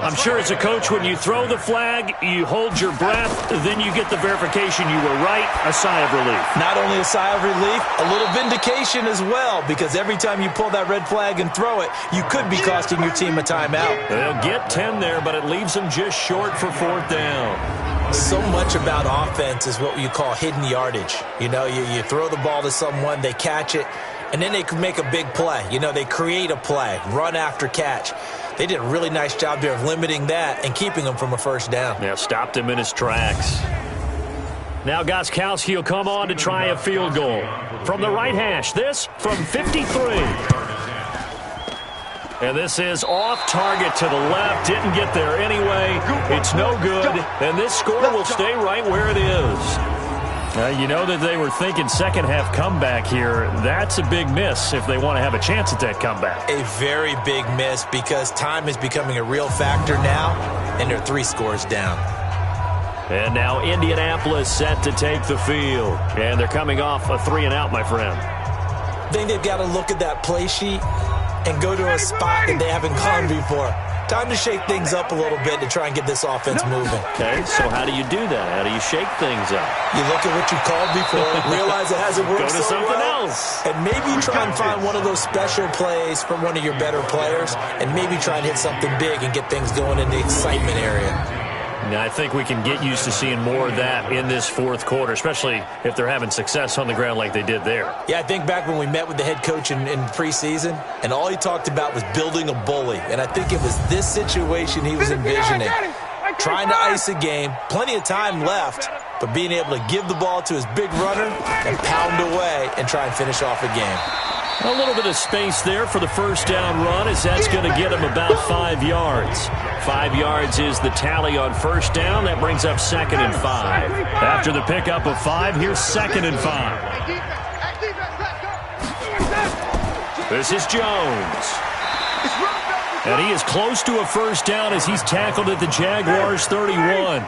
I'm sure as a coach, when you throw the flag, you hold your breath, then you get the verification you were right, a sigh of relief. Not only a sigh of relief, a little vindication as well, because every time you pull that red flag and throw it, you could be costing your team a timeout. They'll get 10 there, but it leaves them just short for 4th down. So much about offense is what you call hidden yardage. You know, you throw the ball to someone, they catch it, and then they can make a big play. You know, they create a play, run after catch. They did a really nice job there of limiting that and keeping him from a first down. Yeah, stopped him in his tracks. Now Gostkowski will come on to try a field goal. From the right hash, this from 53. And this is off target to the left. Didn't get there anyway. It's no good. And this score will stay right where it is. You know that they were thinking second half comeback here. That's a big miss if they want to have a chance at that comeback. A very big miss because time is becoming a real factor now, and they're 3 scores down. And now Indianapolis set to take the field. And they're coming off a 3-and-out, my friend. I think they've got to look at that play sheet and go to a spot that they haven't gone before. Time to shake things up a little bit to try and get this offense moving. Okay, so how do you do that? How do you shake things up? You look at what you called before, realize it hasn't worked Go to so something well, else. and maybe try and find one of those special plays from one of your better players, and maybe try and hit something big and get things going in the excitement area. Now, I think we can get used to seeing more of that in this fourth quarter, especially if they're having success on the ground like they did there. Yeah, I think back when we met with the head coach in preseason, and all he talked about was building a bully. And I think it was this situation he was envisioning. Trying to ice a game, plenty of time left, but being able to give the ball to his big runner and pound away and try and finish off a game. A little bit of space there for the first down run, as that's going to get him about 5 yards. 5 yards is the tally on first down. That brings up 2nd and 5. After the pickup of 5, here's 2nd and 5. This is Jones. And he is close to a first down as he's tackled at the Jaguars 31.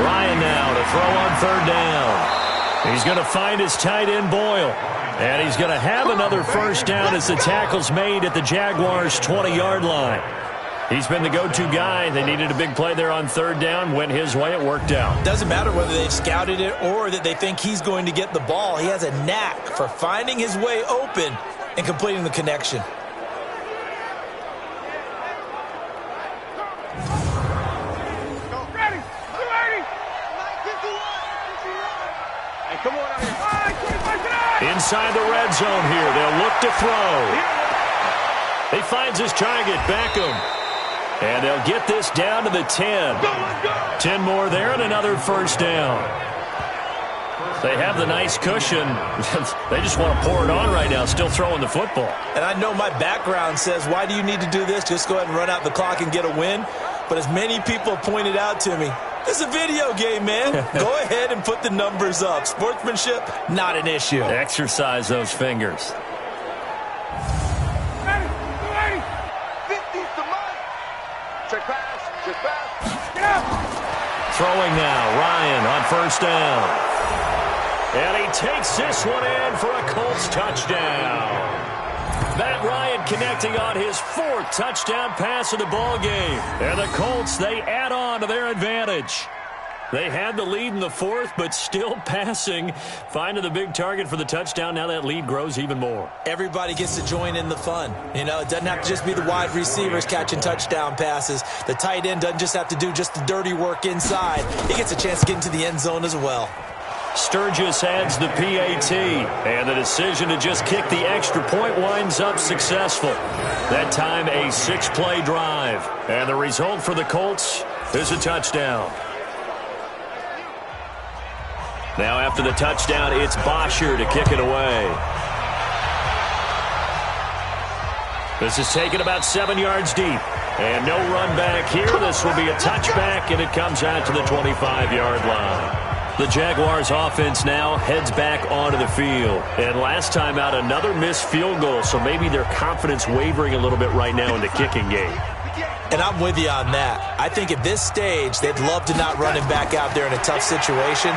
Ryan now to throw on third down. He's going to find his tight end Boyle. And he's going to have another first down as the tackle's made at the Jaguars' 20-yard line. He's been the go-to guy. They needed a big play there on third down. Went his way. It worked out. Doesn't matter whether they've scouted it or that they think he's going to get the ball. He has a knack for finding his way open and completing the connection. Inside the red zone here. They'll look to throw. He finds his target, Beckham. And they'll get this down to the 10. 10 more there and another first down. They have the nice cushion. They just want to pour it on right now, still throwing the football. And I know my background says, why do you need to do this? Just go ahead and run out the clock and get a win. But as many people pointed out to me, it's a video game, man. Go ahead and put the numbers up. Sportsmanship, not an issue. Exercise those fingers. Throwing now, Ryan on first down. And he takes this one in for a Colts touchdown. Matt Ryan connecting on his 4th touchdown pass of the ball game. And the Colts, they add on to their advantage. They had the lead in the 4th, but still passing. Finding the big target for the touchdown. Now that lead grows even more. Everybody gets to join in the fun. You know, it doesn't have to just be the wide receivers catching touchdown passes. The tight end doesn't just have to do just the dirty work inside. He gets a chance to get into the end zone as well. Sturgis adds the PAT, and the decision to just kick the extra point winds up successful. That time a 6-play drive, and the result for the Colts is a touchdown. Now after the touchdown, it's Bosher to kick it away. This is taken about 7 yards deep, and no run back here. This will be a touchback, and it comes out to the 25-yard line. The Jaguars offense now heads back onto the field. And last time out, another missed field goal, so maybe their confidence wavering a little bit right now in the kicking game. And I'm with you on that. I think at this stage, they'd love to not run him back out there in a tough situation.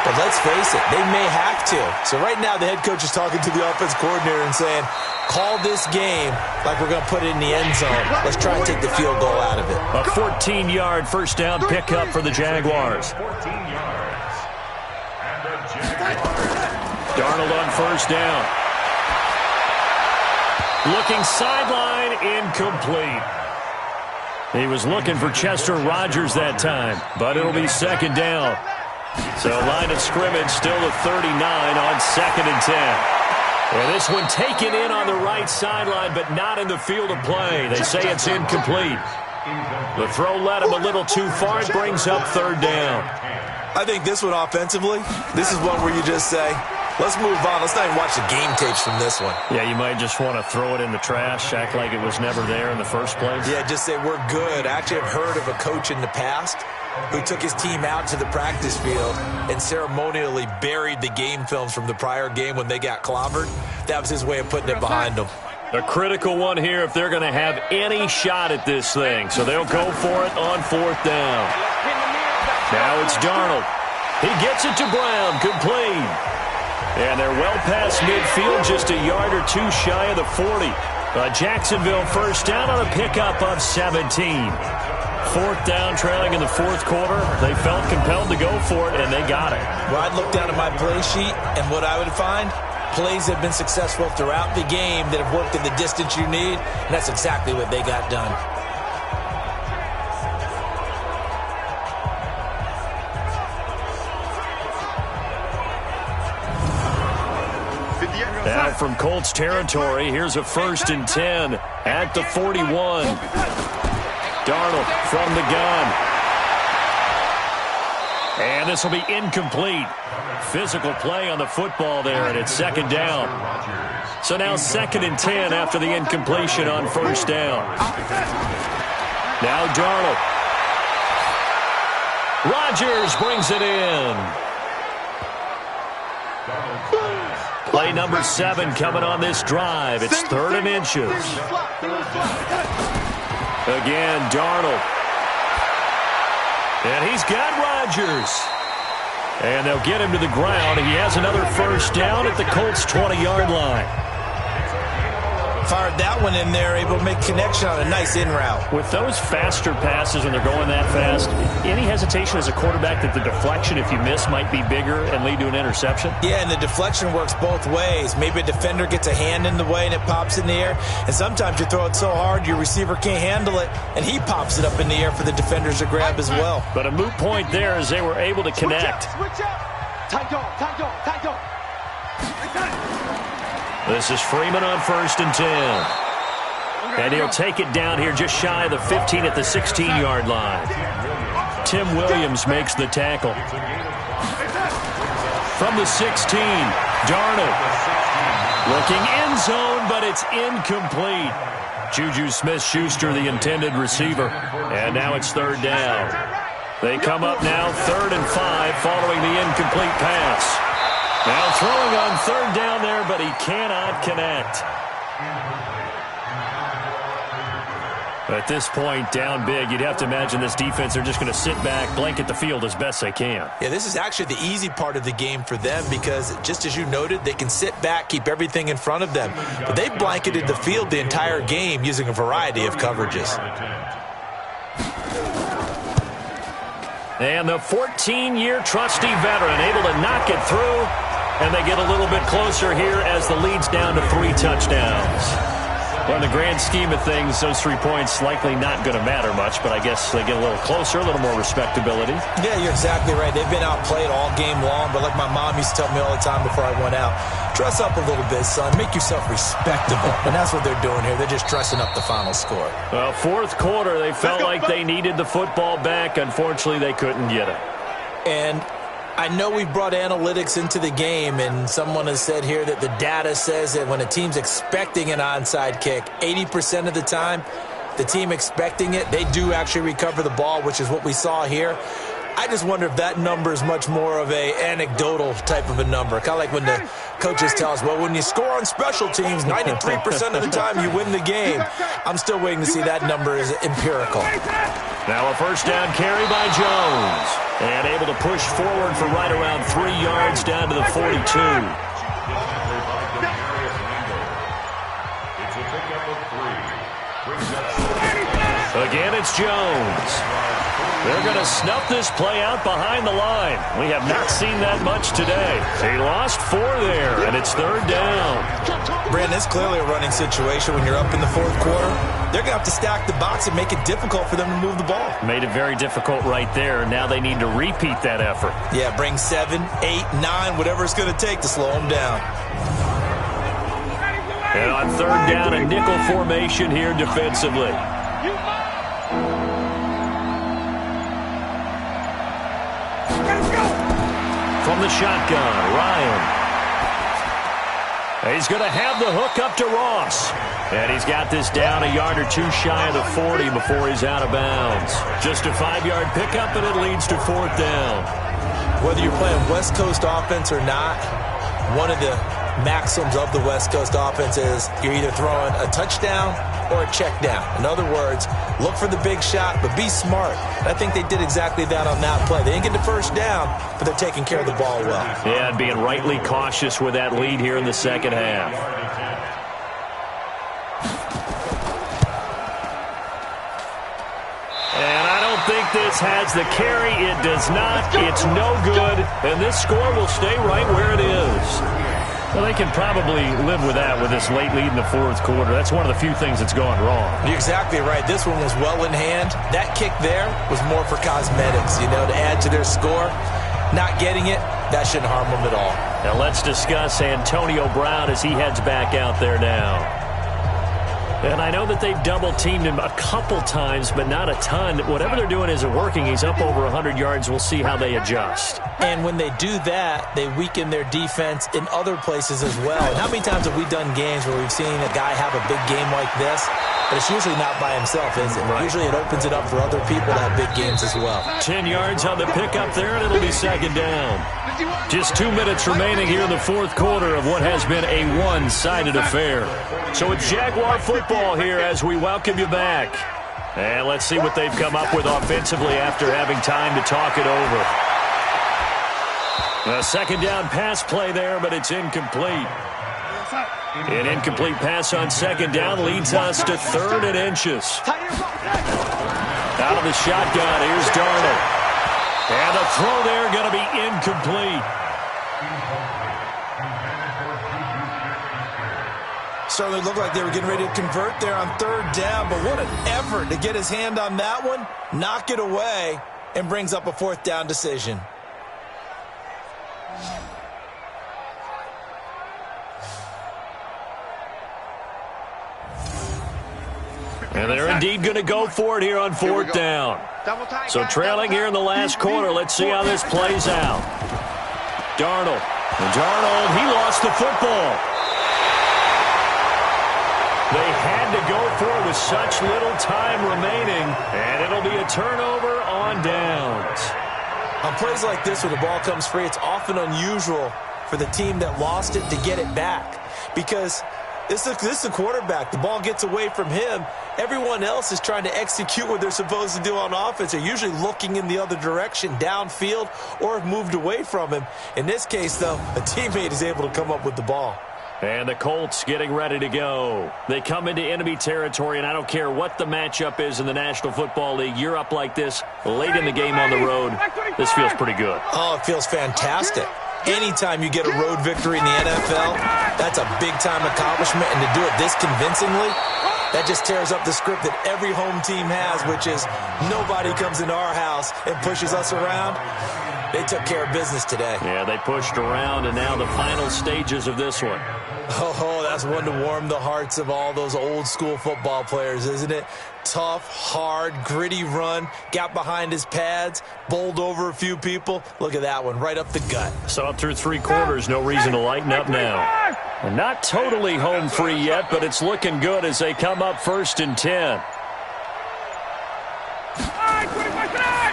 But let's face it, they may have to. So right now, the head coach is talking to the offense coordinator and saying, call this game like we're going to put it in the end zone. Let's try and take the field goal out of it. A 14-yard first down pickup for the Jaguars. Darnold on first down. Looking sideline, incomplete. He was looking for Chester Rogers that time, but it'll be 2nd down. So line of scrimmage still at 39 on 2nd and 10. And this one taken in on the right sideline, but not in the field of play. They say it's incomplete. The throw led him a little too far. It brings up 3rd down. I think this one offensively, this is one where you just say, let's move on. Let's not even watch the game tapes from this one. Yeah, you might just want to throw it in the trash, act like it was never there in the first place. Yeah, just say we're good. I actually have heard of a coach in the past who took his team out to the practice field and ceremonially buried the game films from the prior game when they got clobbered. That was his way of putting it behind them. A critical one here if they're going to have any shot at this thing. So they'll go for it on 4th down. Now it's Darnold. He gets it to Brown, complete. And they're well past midfield, just a yard or two shy of the 40. Jacksonville first down on a pickup of 17. Fourth down, trailing in the fourth quarter. They felt compelled to go for it, and they got it. Well, I'd look down at my play sheet, and what I would find, plays have been successful throughout the game that have worked in the distance you need, and that's exactly what they got done. Now from Colts territory, here's a 1st and 10 at the 41. Darnold from the gun. And this will be incomplete. Physical play on the football there, and it's 2nd down. So now 2nd and 10 after the incompletion on 1st down. Now Darnold. Rodgers brings it in. Play number 7 coming on this drive. It's 3rd and inches. Again, Darnold. And he's got Rodgers. And they'll get him to the ground. He has another 1st down at the Colts' 20-yard line. Fired that one in there, able to make connection on a nice in route. With those faster passes when they're going that fast, any hesitation as a quarterback that the deflection, if you miss, might be bigger and lead to an interception? Yeah, and the deflection works both ways. Maybe a defender gets a hand in the way and it pops in the air. And sometimes you throw it so hard your receiver can't handle it, and he pops it up in the air for the defenders to grab as well. But a moot point there as they were able to connect. Switch out. Tight dog. This is Freeman on 1st and 10. And he'll take it down here just shy of the 15 at the 16-yard line. Tim Williams makes the tackle. From the 16, Darnold. Looking end zone, but it's incomplete. Juju Smith-Schuster, the intended receiver. And now it's 3rd down. They come up now 3rd and 5 following the incomplete pass. Now throwing on 3rd down there, but he cannot connect. At this point, down big, you'd have to imagine this defense are just going to sit back, blanket the field as best they can. Yeah, this is actually the easy part of the game for them because, just as you noted, they can sit back, keep everything in front of them. But they blanketed the field the entire game using a variety of coverages. And the 14-year trusty veteran able to knock it through. And they get a little bit closer here as the lead's down to 3 touchdowns. Well, in the grand scheme of things, those 3 points likely not going to matter much, but I guess they get a little closer, a little more respectability. Yeah, you're exactly right. They've been outplayed all game long, but like my mom used to tell me all the time before I went out, dress up a little bit, son. Make yourself respectable. And that's what they're doing here. They're just dressing up the final score. Well, 4th quarter, they felt like they needed the football back. Unfortunately, they couldn't get it. And I know we brought analytics into the game, and someone has said here that the data says that when a team's expecting an onside kick, 80% of the time, the team expecting it, they do actually recover the ball, which is what we saw here. I just wonder if that number is much more of a anecdotal type of a number. Kind of like when the coaches tell us, well, when you score on special teams, 93% of the time you win the game. I'm still waiting to see that number is empirical. Now a 1st down carry by Jones. And able to push forward for right around 3 yards down to the 42. Again, it's Jones. They're going to snuff this play out behind the line. We have not seen that much today. He lost 4 there, and it's 3rd down. Brandon, it's clearly a running situation when you're up in the 4th quarter. They're going to have to stack the box and make it difficult for them to move the ball. Made it very difficult right there. Now they need to repeat that effort. Yeah, bring 7, 8, 9, whatever it's going to take to slow them down. And on 3rd down, a nickel formation here defensively. From the shotgun, Ryan. He's going to have the hook up to Ross. And he's got this down a yard or 2 shy of the 40 before he's out of bounds. Just a 5-yard pickup, and it leads to 4th down. Whether you're playing West Coast offense or not, one of the maxims of the West Coast offense is you're either throwing a touchdown or a check down. In other words, look for the big shot, but be smart. And I think they did exactly that on that play. They didn't get the first down, but they're taking care of the ball well. Yeah, and being rightly cautious with that lead here in the second half. And I don't think this has the carry. It does not. It's no good. And this score will stay right where it is. Well, they can probably live with that with this late lead in the fourth quarter. That's one of the few things that's gone wrong. You're exactly right. This one was well in hand. That kick there was more for cosmetics, to add to their score. Not getting it, that shouldn't harm them at all. Now let's discuss Antonio Brown as he heads back out there now. And I know that they've double-teamed him a couple times, but not a ton. Whatever they're doing isn't working. He's up over 100 yards. We'll see how they adjust. And when they do that, they weaken their defense in other places as well. And how many times have we done games where we've seen a guy have a big game like this? But it's usually not by himself, is it? Right. Usually it opens it up for other people to have big games as well. 10 yards on the pickup there, and it'll be second down. Just 2 minutes remaining here in the fourth quarter of what has been a one-sided affair. So it's Jaguar football here as we welcome you back. And let's see what they've come up with offensively after having time to talk it over. A second down pass play there, but it's incomplete. An incomplete pass on second down leads us to 3rd and inches. Out of the shotgun, here's Darnold. And the throw there going to be incomplete. Certainly looked like they were getting ready to convert there on 3rd down, but what an effort to get his hand on that one, knock it away, and brings up a 4th down decision. And they're indeed going to go for it here on 4th down. So trailing here in the last quarter, let's see how this plays out. Darnold, he lost the football. They had to go for it with such little time remaining, and it'll be a turnover on downs. On plays like this, when the ball comes free, it's often unusual for the team that lost it to get it back. Because this is the quarterback. The ball gets away from him. Everyone else is trying to execute what they're supposed to do on offense. They're usually looking in the other direction, downfield, or have moved away from him. In this case, though, a teammate is able to come up with the ball. And the Colts getting ready to go. They come into enemy territory, and I don't care what the matchup is in the National Football League. You're up like this late in the game on the road. This feels pretty good. Oh, it feels fantastic. Anytime you get a road victory in the NFL, that's a big-time accomplishment. And to do it this convincingly, that just tears up the script that every home team has, which is nobody comes into our house and pushes us around. They took care of business today. Yeah, they pushed around, and now the final stages of this one. Oh, that's one to warm the hearts of all those old-school football players, isn't it? Tough, hard, gritty run, got behind his pads, bowled over a few people. Look at that one, right up the gut. So up through 3 quarters, no reason to lighten up now. And not totally home free yet, but it's looking good as they come up 1st and 10.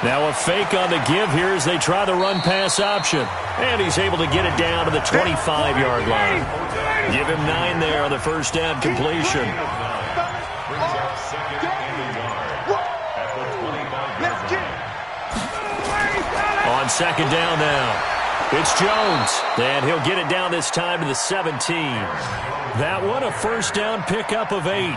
Now a fake on the give here as they try the run-pass option. And he's able to get it down to the 25-yard line. Give him 9 there on the first down completion. On second down now, it's Jones. And he'll get it down this time to the 17. That one a first down pickup of 8.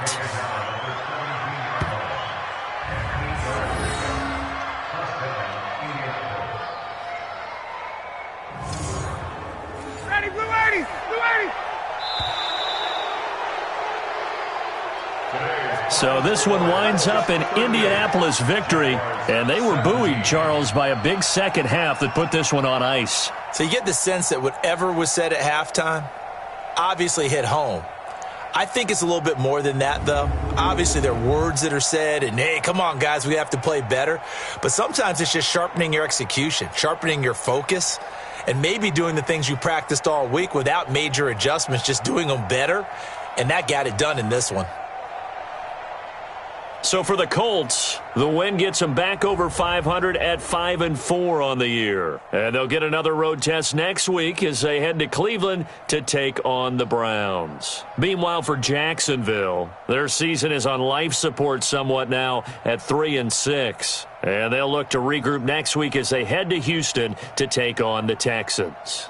So this one winds up an Indianapolis victory, and they were buoyed, Charles, by a big second half that put this one on ice. So you get the sense that whatever was said at halftime obviously hit home. I think it's a little bit more than that, though. Obviously, there are words that are said, and, hey, come on, guys, we have to play better. But sometimes it's just sharpening your execution, sharpening your focus, and maybe doing the things you practiced all week without major adjustments, just doing them better. And that got it done in this one. So for the Colts, the win gets them back over 500 at 5-4 on the year. And they'll get another road test next week as they head to Cleveland to take on the Browns. Meanwhile, for Jacksonville, their season is on life support somewhat now at 3-6. And they'll look to regroup next week as they head to Houston to take on the Texans.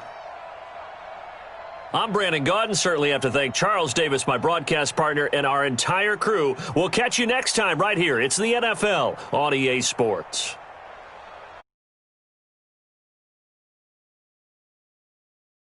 I'm Brandon Gaudin. Certainly have to thank Charles Davis, my broadcast partner, and our entire crew. We'll catch you next time right here. It's the NFL on EA Sports.